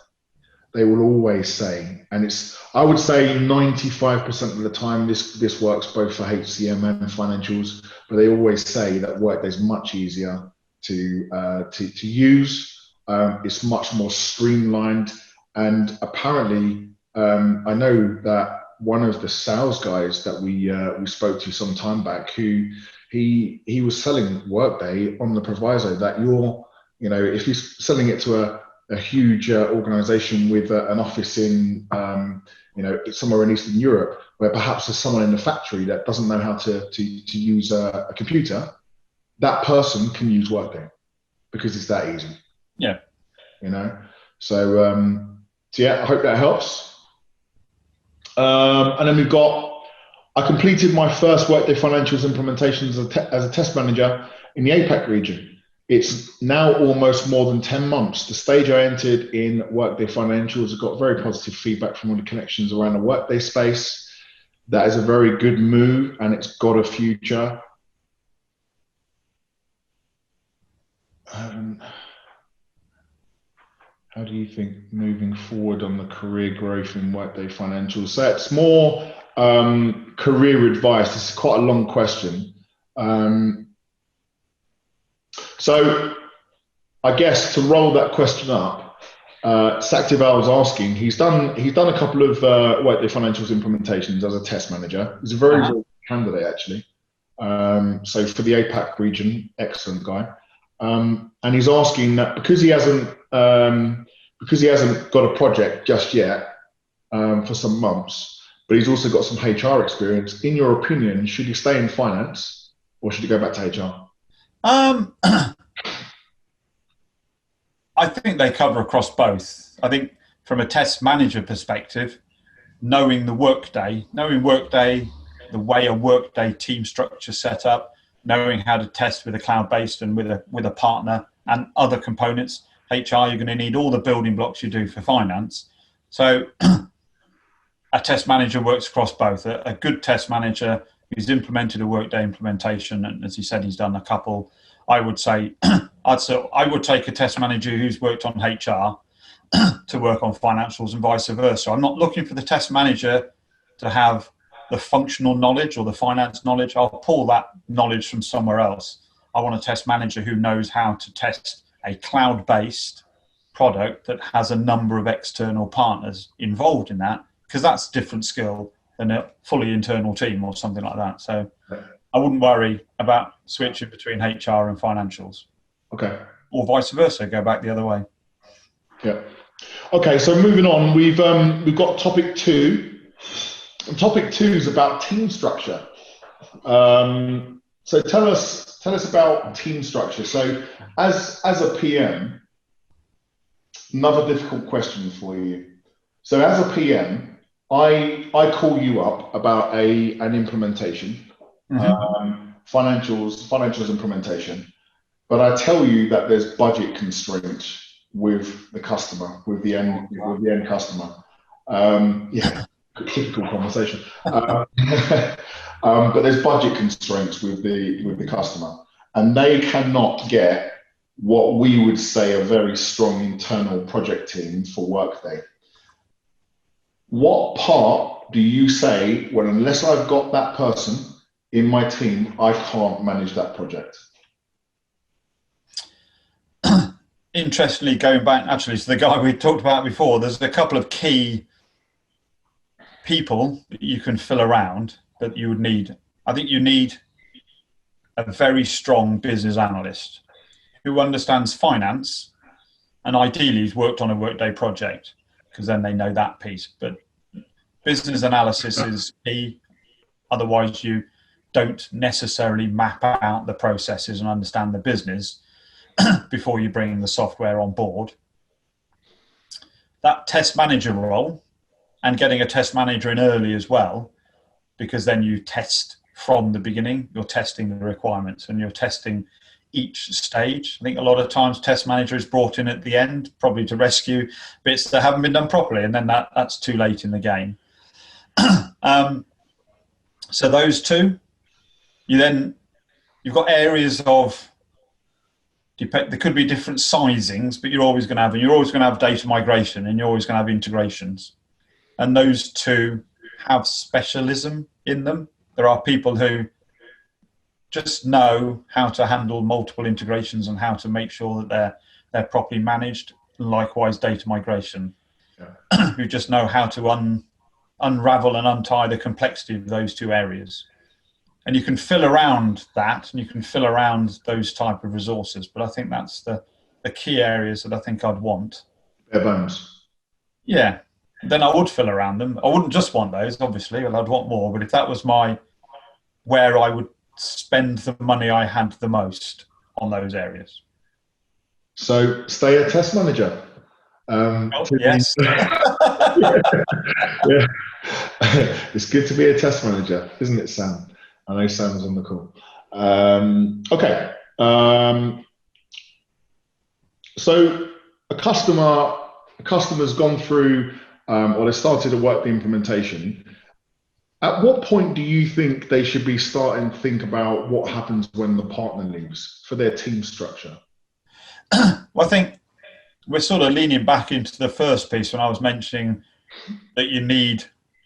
[SPEAKER 1] They will always say, and I would say 95% of the time this works both for HCM and financials, but they always say that Workday is much easier to use. It's much more streamlined, and apparently, I know that one of the sales guys that we spoke to some time back, who he was selling Workday on the proviso that if you're selling it to a huge organization with an office in somewhere in Eastern Europe, where perhaps there's someone in the factory that doesn't know how to use a computer, that person can use Workday because it's that easy.
[SPEAKER 2] Yeah.
[SPEAKER 1] So yeah, I hope that helps. And then I completed my first Workday Financials implementation as a test manager in the APAC region. It's now almost more than 10 months. The stage I entered in Workday Financials, I got very positive feedback from all the connections around the Workday space. That is a very good move, and it's got a future. How do you think moving forward on the career growth in Workday Financials? So it's more career advice. This is quite a long question. So I guess to roll that question up, Saktival was asking, he's done a couple of Workday Financials implementations as a test manager. He's a very good candidate, actually. So for the APAC region, excellent guy. And he's asking that because he hasn't got a project just yet for some months, but he's also got some HR experience. In your opinion, should he stay in finance or should he go back to HR?
[SPEAKER 2] I think they cover across both. I think from a test manager perspective, knowing Workday, the way a Workday team structure set up, knowing how to test with a cloud-based and with a partner and other components. HR, you're going to need all the building blocks you do for finance. So a test manager works across both. A good test manager who's implemented a Workday implementation, and as you said, he's done a couple. I would say I would take a test manager who's worked on HR to work on financials and vice versa. I'm not looking for the test manager to have the functional knowledge or the finance knowledge. I'll pull that knowledge from somewhere else. I want a test manager who knows how to test a cloud-based product that has a number of external partners involved in that, because that's a different skill than a fully internal team or something like that. So I wouldn't worry about switching between HR and financials.
[SPEAKER 1] Okay.
[SPEAKER 2] Or vice versa, go back the other way.
[SPEAKER 1] Yeah. Okay, so moving on, we've got topic 2. And topic 2 is about team structure. So tell us about team structure. So as a PM, another difficult question for you. So as a PM, I call you up about an implementation, financials implementation, but I tell you that there's budget constraints with the customer, with the end customer. Typical conversation. But there's budget constraints with the customer, and they cannot get what we would say a very strong internal project team for Workday. What part do you say, well, unless I've got that person in my team, I can't manage that project?
[SPEAKER 2] Interestingly, going back actually to the guy we talked about before, there's a couple of key people that you can fill around that you would need. I think you need a very strong business analyst who understands finance and ideally has worked on a Workday project, because then they know that piece. But business analysis is key. Otherwise, you don't necessarily map out the processes and understand the business before you bring the software on board. That test manager role, and getting a test manager in early as well, because then you test from the beginning. You're testing the requirements and you're testing each stage. I think a lot of times test manager is brought in at the end, probably to rescue bits that haven't been done properly, and then that's too late in the game. So those two, you've got areas of, there could be different sizings, but you're always going to have data migration, and you're always going to have integrations. And those two have specialism in them. There are people who just know how to handle multiple integrations and how to make sure that they're properly managed. Likewise, data migration, who just know how to unravel and untie the complexity of those two areas. And you can fill around that, and you can fill around those type of resources. But I think that's the key areas that I think I'd want.
[SPEAKER 1] Bare bones.
[SPEAKER 2] Yeah. Then I would fill around them. I wouldn't just want those, obviously, and I'd want more. But if that was where I would spend the money I had the most on those areas.
[SPEAKER 1] So stay a test manager.
[SPEAKER 2] Yes.
[SPEAKER 1] Yeah. It's good to be a test manager, isn't it, Sam? I know Sam's on the call. Okay. So a customer's gone through, or they started a Workday implementation. At what point do you think they should be starting to think about what happens when the partner leaves for their team structure?
[SPEAKER 2] Well, I think we're sort of leaning back into the first piece when I was mentioning that you need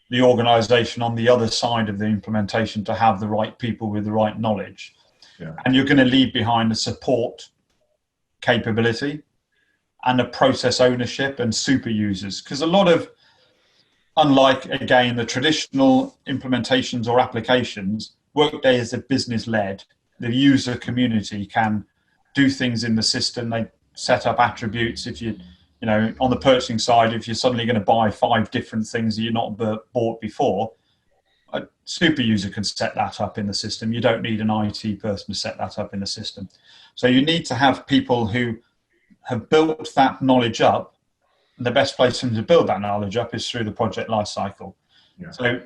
[SPEAKER 2] the organisation on the other side of the implementation to have the right people with the right knowledge.
[SPEAKER 1] Yeah.
[SPEAKER 2] And you're going to leave behind a support capability and a process ownership and super users. Because a lot of, unlike, again, the traditional implementations or applications, Workday is a business-led. The user community can do things in the system. They set up attributes. If you know, on the purchasing side, if you're suddenly going to buy 5 different things that you're not bought before, a super user can set that up in the system. You don't need an IT person to set that up in the system. So you need to have people who have built that knowledge up. And the best place for them to build that knowledge up is through the project lifecycle. Yeah. So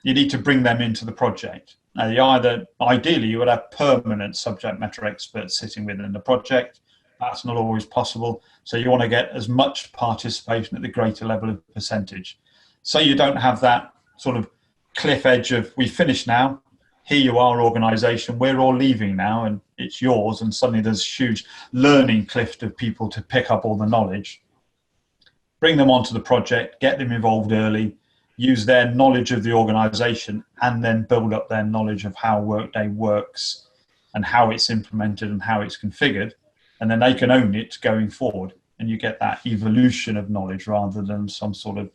[SPEAKER 2] you need to bring them into the project. Now, ideally, you would have permanent subject matter experts sitting within the project. That's not always possible. So you want to get as much participation at the greater level of percentage. So you don't have that sort of cliff edge of, we finished now, here you are, organisation, we're all leaving now and it's yours. And suddenly there's a huge learning cliff of people to pick up all the knowledge. Bring them onto the project, get them involved early, use their knowledge of the organisation, and then build up their knowledge of how Workday works and how it's implemented and how it's configured. And then they can own it going forward. And you get that evolution of knowledge rather than some sort of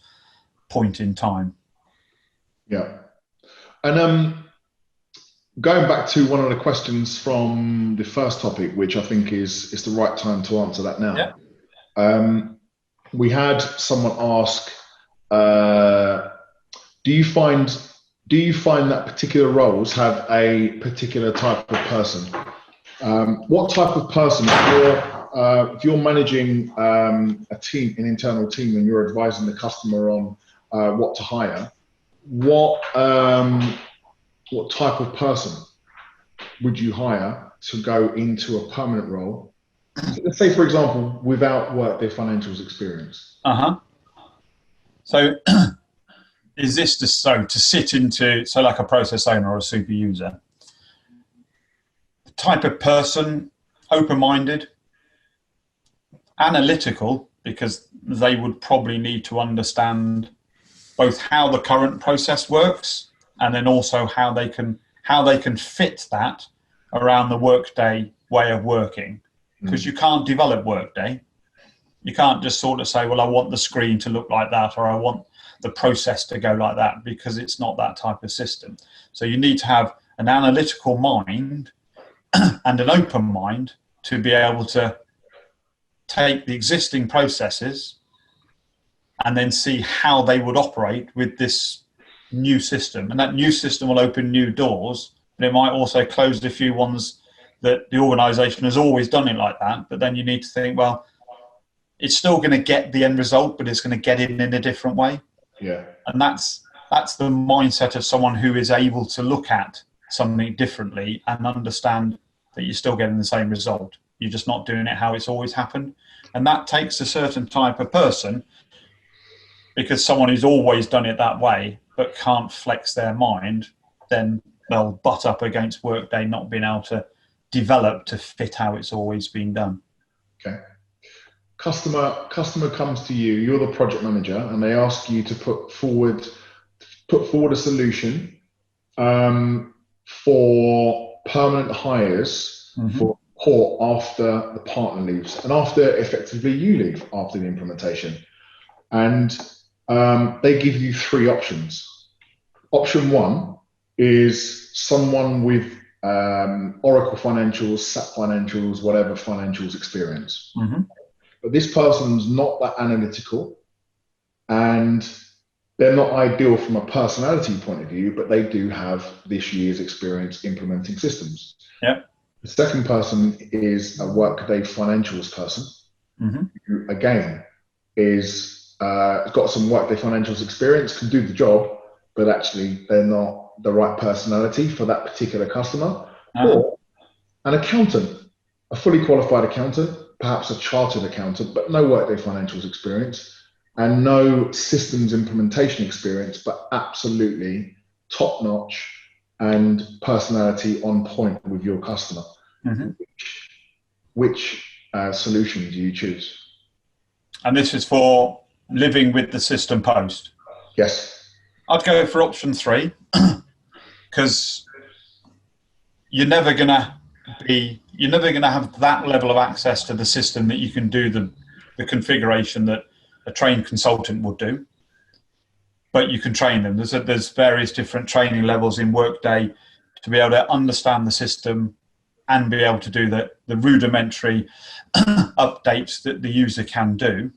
[SPEAKER 2] point in time.
[SPEAKER 1] Yeah. And going back to one of the questions from the first topic, which I think is the right time to answer that now.
[SPEAKER 2] Yeah.
[SPEAKER 1] We had someone ask, do you find that particular roles have a particular type of person? What type of person, if you're managing a team, an internal team, and you're advising the customer on what to hire, what type of person would you hire to go into a permanent role? Let's say, for example, without Workday Financials experience.
[SPEAKER 2] So is this to sit into, so like a process owner or a super user? The type of person, open-minded, analytical, because they would probably need to understand both how the current process works and then also how they can fit that around the Workday way of working. Because you can't develop Workday. You can't just sort of say, well, I want the screen to look like that, or I want the process to go like that, because it's not that type of system. So you need to have an analytical mind and an open mind to be able to take the existing processes and then see how they would operate with this new system. And that new system will open new doors, but it might also close a few ones that the organisation has always done it like that. But then you need to think, well, it's still going to get the end result, but it's going to get it in a different way.
[SPEAKER 1] Yeah.
[SPEAKER 2] And that's the mindset of someone who is able to look at something differently and understand that you're still getting the same result. You're just not doing it how it's always happened. And that takes a certain type of person, because someone who's always done it that way. but can't flex their mind, then they'll butt up against Workday not being able to develop to fit how it's always been done.
[SPEAKER 1] Okay. Customer comes to you, you're the project manager, and they ask you to put forward a solution for permanent hires for support after the partner leaves and after effectively you leave after the implementation. And they give you three options. Option one is someone with Oracle Financials, SAP Financials, whatever financials experience. But this person's not that analytical, and they're not ideal from a personality point of view, but they do have this year's experience implementing systems.
[SPEAKER 2] Yeah.
[SPEAKER 1] The second person is a Workday Financials person, who again is got some Workday Financials experience, can do the job, but actually they're not the right personality for that particular customer. Or an accountant, a fully qualified accountant, perhaps a chartered accountant, but no Workday Financials experience and no systems implementation experience, but absolutely top-notch and personality on point with your customer. Which solution do you choose?
[SPEAKER 2] And this is for living with the system post?
[SPEAKER 1] Yes.
[SPEAKER 2] I'd go for option 3, because you're never going to have that level of access to the system that you can do the configuration that a trained consultant would do. But you can train them. There's various different training levels in Workday to be able to understand the system and be able to do the rudimentary updates that the user can do.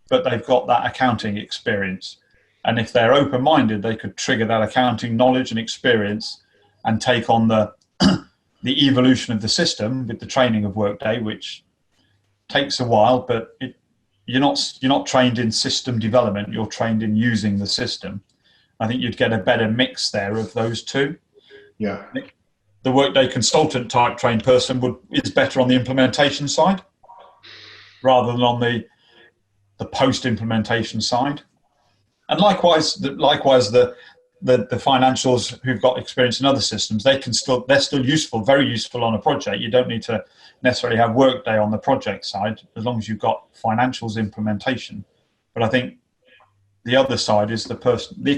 [SPEAKER 2] But they've got that accounting experience. And if they're open-minded, they could trigger that accounting knowledge and experience and take on the evolution of the system with the training of Workday, which takes a while, but you're not trained in system development, you're trained in using the system. I think you'd get a better mix there of those two.
[SPEAKER 1] Yeah.
[SPEAKER 2] The Workday consultant type trained person is better on the implementation side rather than on the post-implementation side. And likewise the financials who've got experience in other systems, they're still useful, very useful on a project. You don't need to necessarily have Workday on the project side as long as you've got financials implementation. But I think the other side is the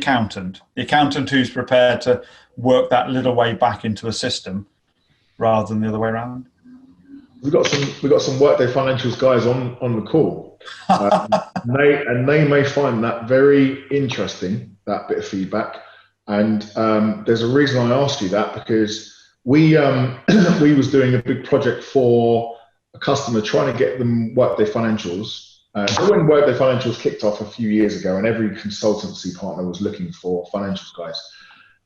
[SPEAKER 2] accountant who's prepared to work that little way back into a system rather than the other way around.
[SPEAKER 1] We've got some Workday Financials guys on the call, and they may find that very interesting, that bit of feedback. And there's a reason I asked you that, because we was doing a big project for a customer, trying to get them Workday Financials. So when Workday Financials kicked off a few years ago, and every consultancy partner was looking for financials guys,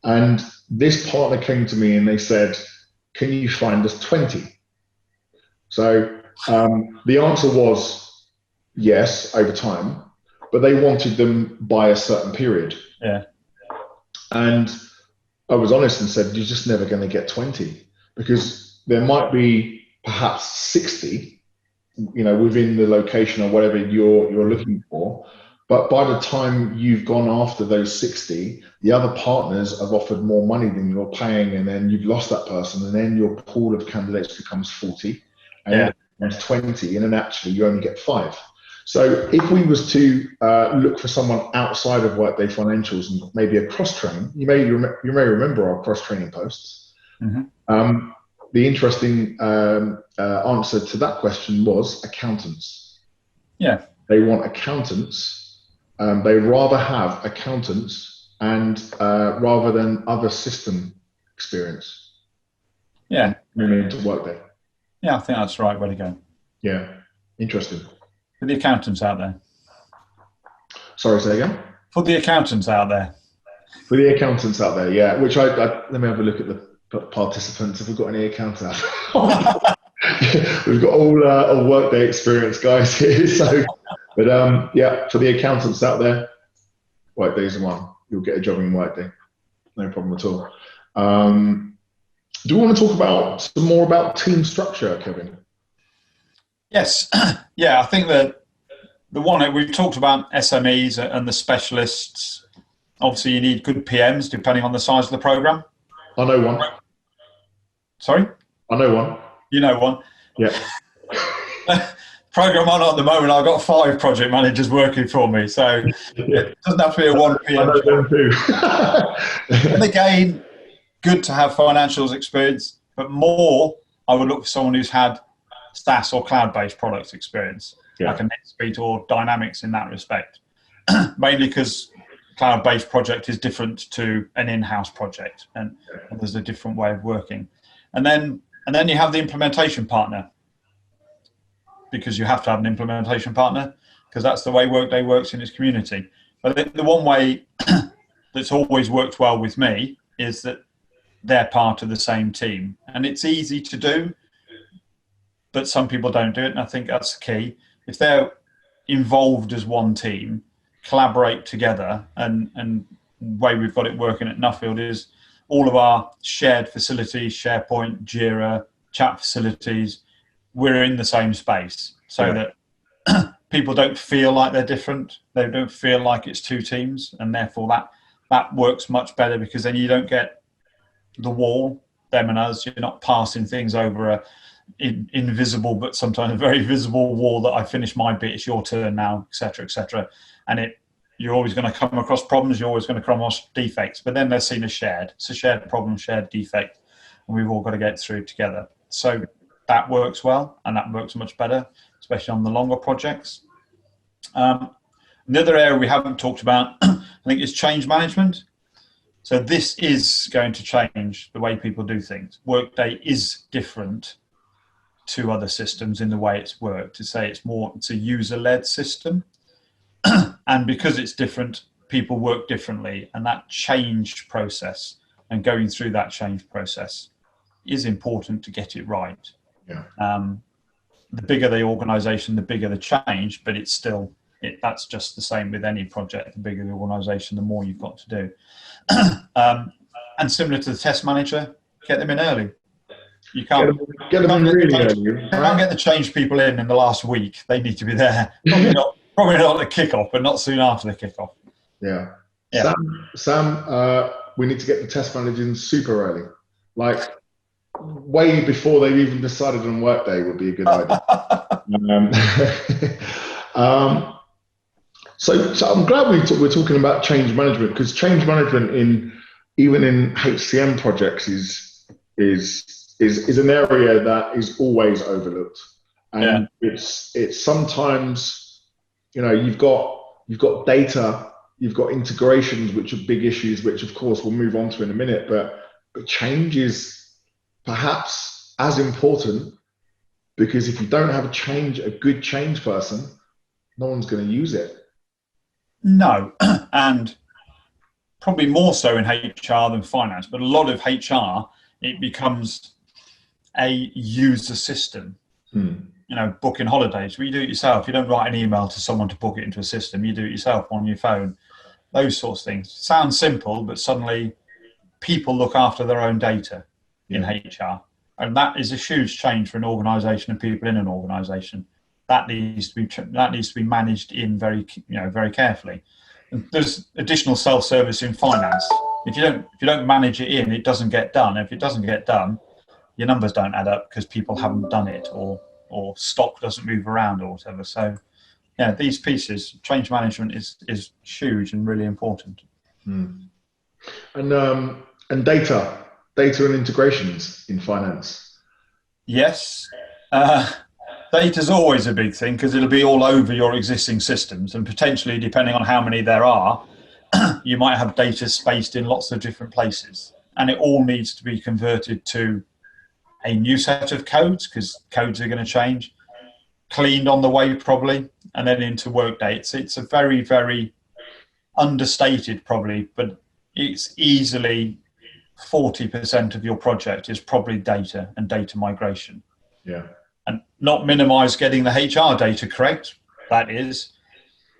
[SPEAKER 1] and this partner came to me and they said, "Can you find us 20?" So the answer was yes over time, but they wanted them by a certain period.
[SPEAKER 2] Yeah.
[SPEAKER 1] And I was honest and said, you're just never going to get 20, because there might be perhaps 60, within the location or whatever you're looking for. But by the time you've gone after those 60, the other partners have offered more money than you're paying, and then you've lost that person, and then your pool of candidates becomes 40. And then it becomes 20, and then actually you only get 5. So if we was to look for someone outside of Workday Financials and maybe a cross-train, you may remember our cross-training posts. The interesting answer to that question was accountants.
[SPEAKER 2] Yeah.
[SPEAKER 1] They want accountants. They rather have accountants and rather than other system experience.
[SPEAKER 2] Yeah.
[SPEAKER 1] Moving into Workday.
[SPEAKER 2] Yeah, I think that's the right way to go.
[SPEAKER 1] Yeah, interesting.
[SPEAKER 2] For the accountants out there.
[SPEAKER 1] Sorry, say again? For
[SPEAKER 2] the accountants out there.
[SPEAKER 1] For the accountants out there, yeah. Which let me have a look at the participants. Have we got any accountants out there? We've got all Workday experience guys here. So, but yeah, for the accountants out there, Workday's the one. You'll get a job in Workday. No problem at all. Do you want to talk some more about team structure, Kevin?
[SPEAKER 2] Yes. Yeah, I think that the one we've talked about SMEs and the specialists Obviously, you need good PMs depending on the size of the program.
[SPEAKER 1] I know one.
[SPEAKER 2] Sorry?
[SPEAKER 1] I know one.
[SPEAKER 2] You know one.
[SPEAKER 1] Yeah.
[SPEAKER 2] Program on at the moment, I've got 5 project managers working for me, so it doesn't have to be a 1 PM.
[SPEAKER 1] I know them too.
[SPEAKER 2] And again, good to have financials experience, but more, I would look for someone who's had SaaS or cloud-based products experience, like a NetSuite or Dynamics in that respect. Mainly because cloud-based project is different to an in-house project, and there's a different way of working. And then you have the implementation partner, because you have to have an implementation partner, because that's the way Workday works in its community. But the one way that's always worked well with me is that they're part of the same team. And it's easy to do, but some people don't do it, and I think that's the key. If they're involved as one team, collaborate together, and the way we've got it working at Nuffield is all of our shared facilities, SharePoint, Jira, chat facilities, we're in the same space, so that people don't feel like they're different. They don't feel like it's 2 teams, and therefore that works much better, because then you don't get the wall, them and us. You're not passing things over a invisible but sometimes a very visible wall that I finished my bit, it's your turn now, etc., etc. And you're always going to come across problems, you're always going to come across defects, but then they're seen as shared. It's a shared problem, shared defect, and we've all got to get through together. So that works well, and that works much better, especially on the longer projects. The other area we haven't talked about, I think, is change management. So this is going to change the way people do things. Workday is different to other systems in the way it's worked. To say it's a user-led system. And because it's different, people work differently. And that change process and going through that change process is important to get it right.
[SPEAKER 1] Yeah.
[SPEAKER 2] The bigger the organization, the bigger the change, but it's still, that's just the same with any project. The bigger the organization, the more you've got to do. And similar to the test manager, get them in early. You can't
[SPEAKER 1] get them in really early.
[SPEAKER 2] You can't get the change people in the last week. They need to be there. Probably not at the kickoff, but not soon after the kickoff.
[SPEAKER 1] Yeah. Sam, we need to get the test managers in super early. Like, way before they've even decided on Workday would be a good idea. So I'm glad we're talking about change management, because change management even in HCM projects is an area that is always overlooked, and it's sometimes, you've got data, you've got integrations, which are big issues, which of course we'll move on to in a minute, but change is perhaps as important, because if you don't have a good change person, no one's going to use it.
[SPEAKER 2] No, and probably more so in HR than finance, but a lot of HR, it becomes a user system. Booking holidays, well, you do it yourself. You don't write an email to someone to book it into a system. You do it yourself on your phone. Those sorts of things. Sounds simple, but suddenly people look after their own data in HR. And that is a huge change for an organisation and people in an organisation. That needs to be managed in very carefully. And there's additional self-service in finance. If you don't manage it in, it doesn't get done. If it doesn't get done, your numbers don't add up because people haven't done it, or stock doesn't move around or whatever. So these pieces, change management is huge and really important.
[SPEAKER 1] And data and integrations in finance.
[SPEAKER 2] Yes. Data's always a big thing, because it'll be all over your existing systems, and potentially, depending on how many there are, you might have data spaced in lots of different places, and it all needs to be converted to a new set of codes, because codes are going to change, cleaned on the way probably, and then into Workday. It's a very, very understated probably, but it's easily 40% of your project is probably data and data migration.
[SPEAKER 1] Yeah.
[SPEAKER 2] And not minimize getting the HR data correct, that is,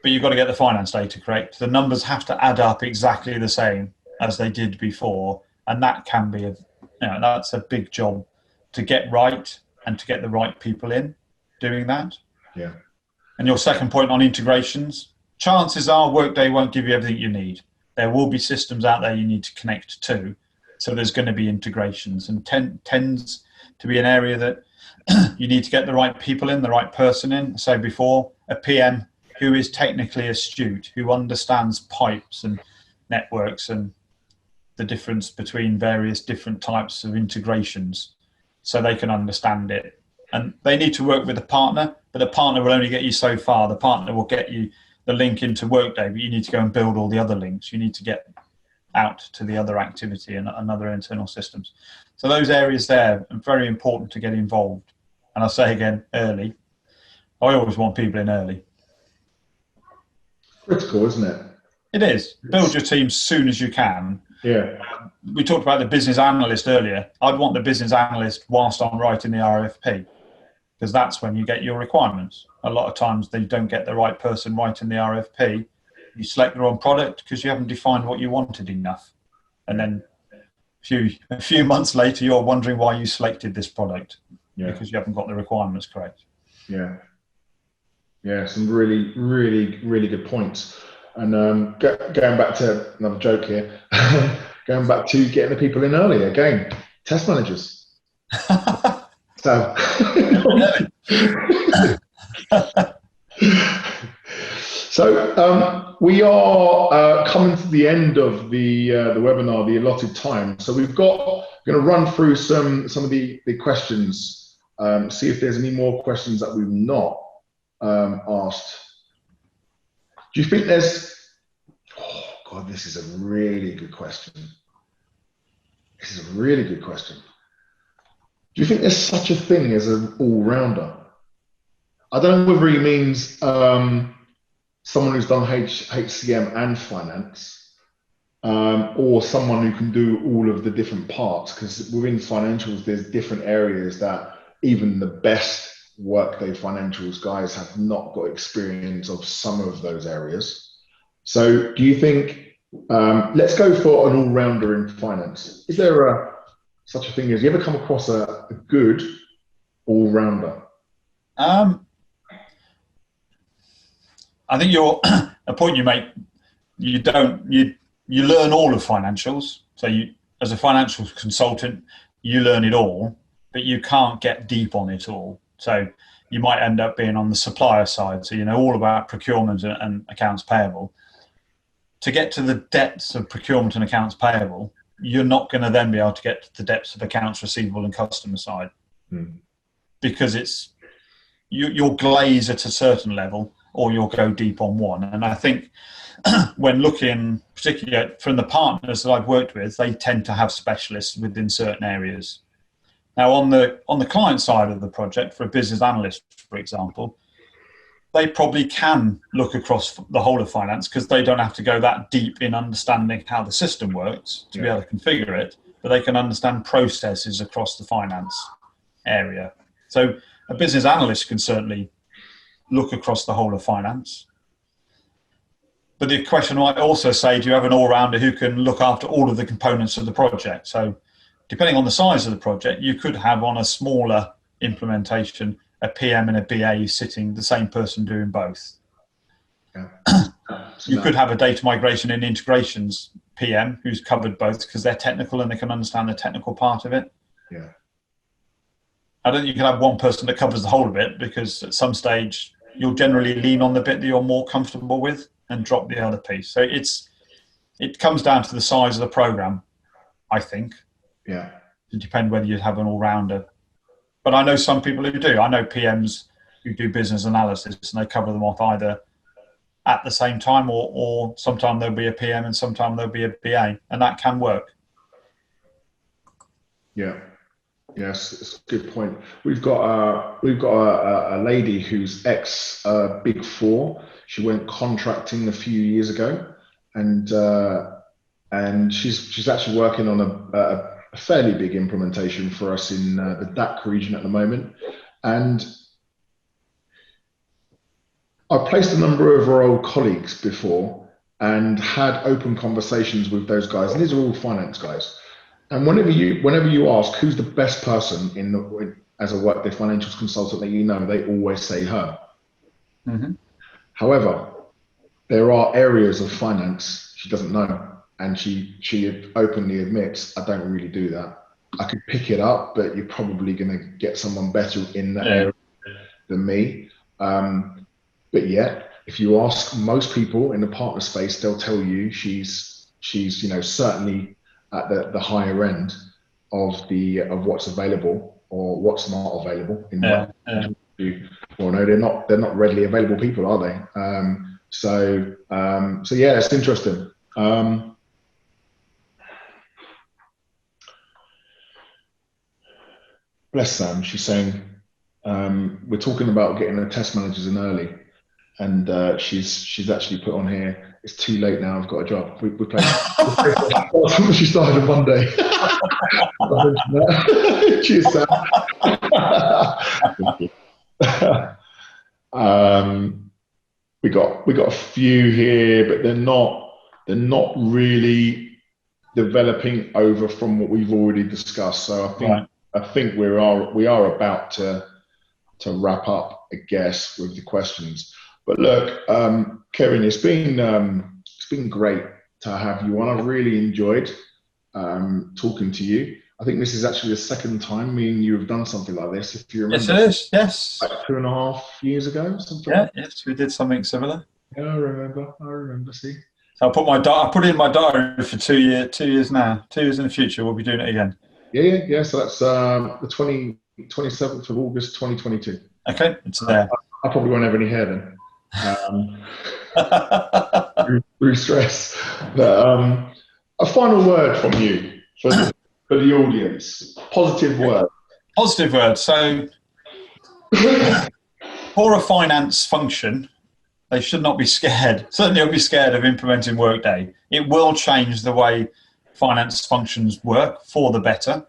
[SPEAKER 2] but you've got to get the finance data correct. The numbers have to add up exactly the same as they did before, and that can be that's a big job to get right, and to get the right people in doing that. And your second point on integrations, chances are Workday won't give you everything you need. there will be systems out there you need to connect to. So there's going to be integrations, and tends to be an area that you need to get the right people in, the right person in. So before, a PM who is technically astute, who understands pipes and networks and the difference between various different types of integrations, so they can understand it. And they need to work with a partner, but the partner will only get you so far. The partner will get you the link into Workday, but you need to go and build all the other links. You need to get out to the other activity and other internal systems. So those areas there are very important to get involved. And I'll say again, early. I always want people in early.
[SPEAKER 1] Critical, isn't it?
[SPEAKER 2] It is. Build your team as soon as you can.
[SPEAKER 1] Yeah.
[SPEAKER 2] We talked about the business analyst earlier. I'd want the business analyst whilst I'm writing the RFP, because that's when you get your requirements. A lot of times they don't get the right person writing the RFP. You select the wrong product because you haven't defined what you wanted enough. And then a few months later, you're wondering why you selected this product, because you haven't got the requirements correct.
[SPEAKER 1] Yeah. Yeah, some really, really, really good points. And going back to another joke here, going back to getting the people in early again, test managers. So, we are coming to the end of the webinar, the allotted time. So we're going to run through some of the questions, see if there's any more questions that we've not asked. Do you think there's? Oh God, this is a really good question. This is a really good question. Do you think there's such a thing as an all-rounder? I don't know whether he means someone who's done HCM and finance, or someone who can do all of the different parts, because within financials, there's different areas that even the best Workday Financials guys have not got experience of some of those areas. So do you think, let's go for an all-rounder in finance. Is there such a thing as, you ever come across a good all-rounder?
[SPEAKER 2] I think a point you make, you learn all of financials. So you, as a financial consultant, you learn it all, but you can't get deep on it all. So you might end up being on the supplier side. So you know all about procurement and accounts payable. To get to the depths of procurement and accounts payable, you're not going to then be able to get to the depths of accounts receivable and customer side, because you'll glaze at a certain level, or you'll go deep on one. And I think when looking, particularly from the partners that I've worked with, they tend to have specialists within certain areas. Now, on the client side of the project, for a business analyst, for example, they probably can look across the whole of finance, because they don't have to go that deep in understanding how the system works to be able to configure it, but they can understand processes across the finance area. So a business analyst can certainly look across the whole of finance. But the question might also say, do you have an all-rounder who can look after all of the components of the project? So depending on the size of the project, you could have on a smaller implementation a PM and a BA sitting, the same person doing both. You could have a data migration and integrations PM who's covered both, because they're technical and they can understand the technical part of it. I don't think you can have one person that covers the whole of it, because at some stage you'll generally lean on the bit that you're more comfortable with and drop the other piece. So it comes down to the size of the program, I think. It depends whether you have an all-rounder. But I know some people who do. I know PMs who do business analysis, and they cover them off either at the same time, or sometimes there'll be a PM and sometimes there'll be a BA, and that can work.
[SPEAKER 1] Yes, it's a good point. We've got a lady who's ex Big Four. She went contracting a few years ago, and she's actually working on a fairly big implementation for us in the DACH region at the moment. And I've placed a number of our old colleagues before and had open conversations with those guys, and these are all finance guys. And whenever you ask who's the best person as a Workday Financials consultant that you know, they always say her. However, there are areas of finance she doesn't know. And she openly admits, I don't really do that. I could pick it up, but you're probably going to get someone better in that area than me. But yeah, if you ask most people in the partner space, they'll tell you she's certainly at the higher end of what's available or what's not available in well, no, they're not readily available people, are they? So yeah, it's interesting. Bless Sam. She's saying we're talking about getting the test managers in early, and she's actually put on here. It's too late now. I've got a job. We played. She started on Monday. Cheers, Sam. We got a few here, but they're not really developing over from what we've already discussed. So I think we are about to wrap up, I guess, with the questions. But look, Kevin, it's been great to have you on. I've really enjoyed talking to you. I think this is actually the second time me and you have done something like this. If you remember,
[SPEAKER 2] yes, it is. Yes,
[SPEAKER 1] like 2.5 years ago, something.
[SPEAKER 2] Yeah, yes, we did something similar.
[SPEAKER 1] Yeah, I remember. See,
[SPEAKER 2] so I put it in my diary for 2 years now. 2 years in the future, we'll be doing it again.
[SPEAKER 1] Yeah. So that's the 27th of August, 2022.
[SPEAKER 2] Okay, it's there.
[SPEAKER 1] I probably won't have any hair then. Through stress. But a final word from you for the audience. Positive word.
[SPEAKER 2] Positive word. So for a finance function, they should not be scared. Certainly not be scared of implementing Workday. It will change the way finance functions work for the better.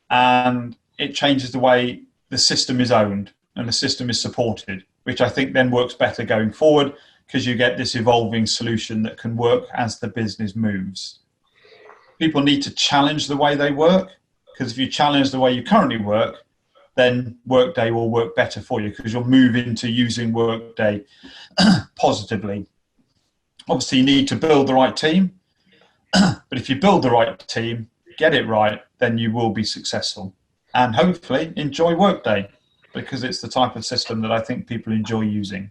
[SPEAKER 2] And it changes the way the system is owned and the system is supported, which I think then works better going forward because you get this evolving solution that can work as the business moves. People need to challenge the way they work, because if you challenge the way you currently work, then Workday will work better for you because you'll move into using Workday positively. Obviously, you need to build the right team, but if you build the right team, get it right, then you will be successful and hopefully enjoy Workday because it's the type of system that I think people enjoy using.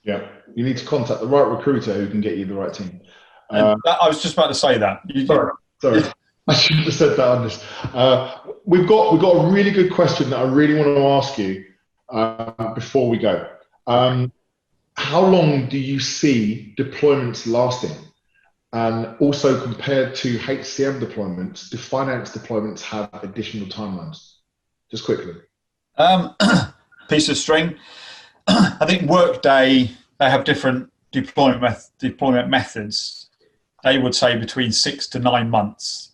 [SPEAKER 1] Yeah, you need to contact the right recruiter who can get you the right team.
[SPEAKER 2] I was just about to say that.
[SPEAKER 1] Sorry. I shouldn't have said that on this. We've got a really good question that I really want to ask you before we go. How long do you see deployments lasting? And also compared to HCM deployments, do finance deployments have additional timelines? Just quickly.
[SPEAKER 2] Piece of string. I think Workday, they have different deployment methods. They would say between 6 to 9 months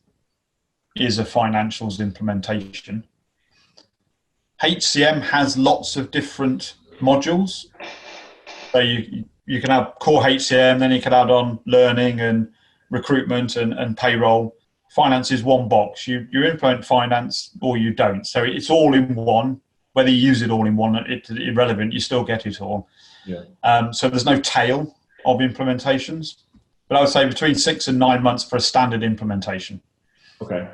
[SPEAKER 2] is a financials implementation. HCM has lots of different modules. So you can have core HCM, then you can add on learning and recruitment and payroll. Finance is one box. You implement finance or you don't. So it's all in one. Whether you use it all in one, it's irrelevant. You still get it all. Yeah. So there's no tail of implementations. But I would say between 6 and 9 months for a standard implementation.
[SPEAKER 1] Okay.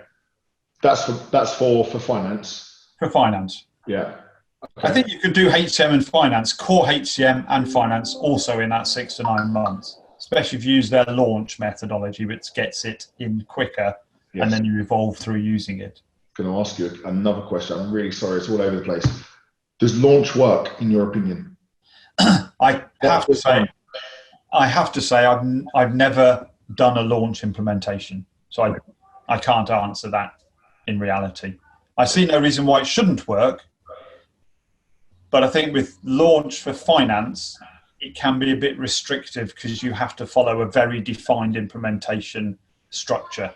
[SPEAKER 1] That's for finance.
[SPEAKER 2] For finance.
[SPEAKER 1] Yeah. Okay.
[SPEAKER 2] I think you could do HCM and finance, core HCM and finance also in that 6 to 9 months, especially if you use their launch methodology, which gets it in quicker, yes, and then you evolve through using it.
[SPEAKER 1] I'm going to ask you another question. I'm really sorry, it's all over the place. Does launch work, in your opinion?
[SPEAKER 2] I have to say I've never done a launch implementation, so I can't answer that in reality. I see no reason why it shouldn't work, but I think with launch for finance, it can be a bit restrictive because you have to follow a very defined implementation structure.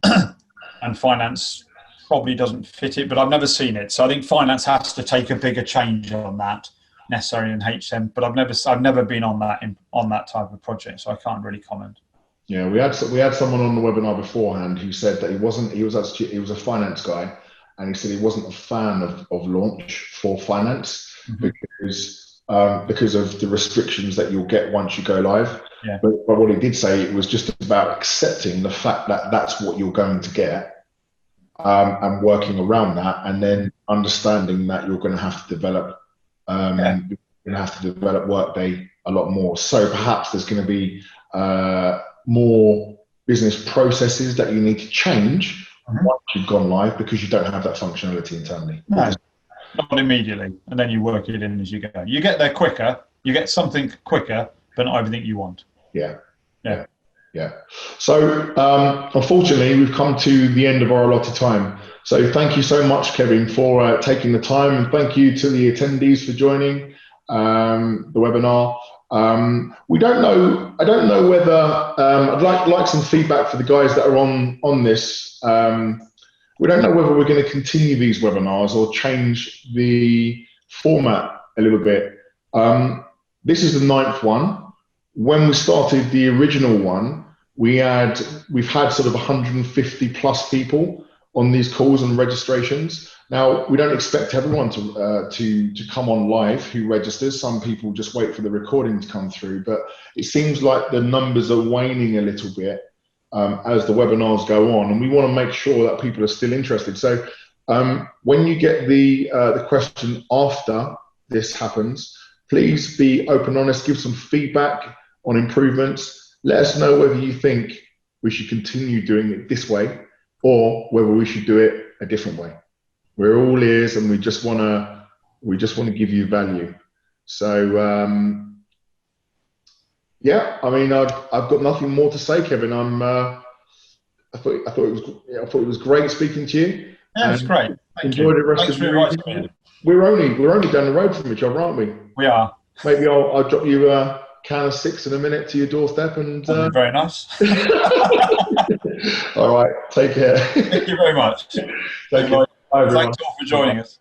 [SPEAKER 2] And finance probably doesn't fit it, but I've never seen it. So I think finance has to take a bigger change on that necessarily in HM, but I've never been on that type of project, so I can't really comment.
[SPEAKER 1] Yeah, we had someone on the webinar beforehand who said that he was a finance guy, and he said he wasn't a fan of launch for finance, mm-hmm, because because of the restrictions that you'll get once you go live.
[SPEAKER 2] Yeah.
[SPEAKER 1] But what he did say, it was just about accepting the fact that that's what you're going to get, and working around that, and then understanding that you're going to have to develop, you're going to have to develop Workday a lot more. So perhaps there's going to be more business processes that you need to change once you've gone live, because you don't have that functionality internally.
[SPEAKER 2] No, not immediately, and then you work it in as you go. You get there quicker, you get something quicker, but not everything you want.
[SPEAKER 1] Yeah. So unfortunately, we've come to the end of our allotted time. So thank you so much, Kevin, for taking the time, and thank you to the attendees for joining the webinar. We don't know. I don't know whether I'd like some feedback for the guys that are on this. We don't know whether we're going to continue these webinars or change the format a little bit. This is the 9th one. When we started the original one, we've had sort of 150 plus people on these calls and registrations. Now, we don't expect everyone to come on live who registers. Some people just wait for the recording to come through, but it seems like the numbers are waning a little bit as the webinars go on, and we want to make sure that people are still interested. So when you get the question after this happens, please be open, honest, give some feedback on improvements. Let us know whether you think we should continue doing it this way or whether we should do it a different way. We're all ears, and we just want to give you value. So yeah, I mean, I've got nothing more to say, Kevin. I thought it was great speaking to you.
[SPEAKER 2] Yeah, it's great.
[SPEAKER 1] Enjoy the rest of your evening. We're only down the road from each other, aren't we?
[SPEAKER 2] We are.
[SPEAKER 1] Maybe I'll drop you a can of 6 in a minute to your doorstep, and
[SPEAKER 2] that'd be very nice.
[SPEAKER 1] All right, take care.
[SPEAKER 2] Thank you very much.
[SPEAKER 1] Thank you. Bye, everyone.
[SPEAKER 2] Thanks all for joining us.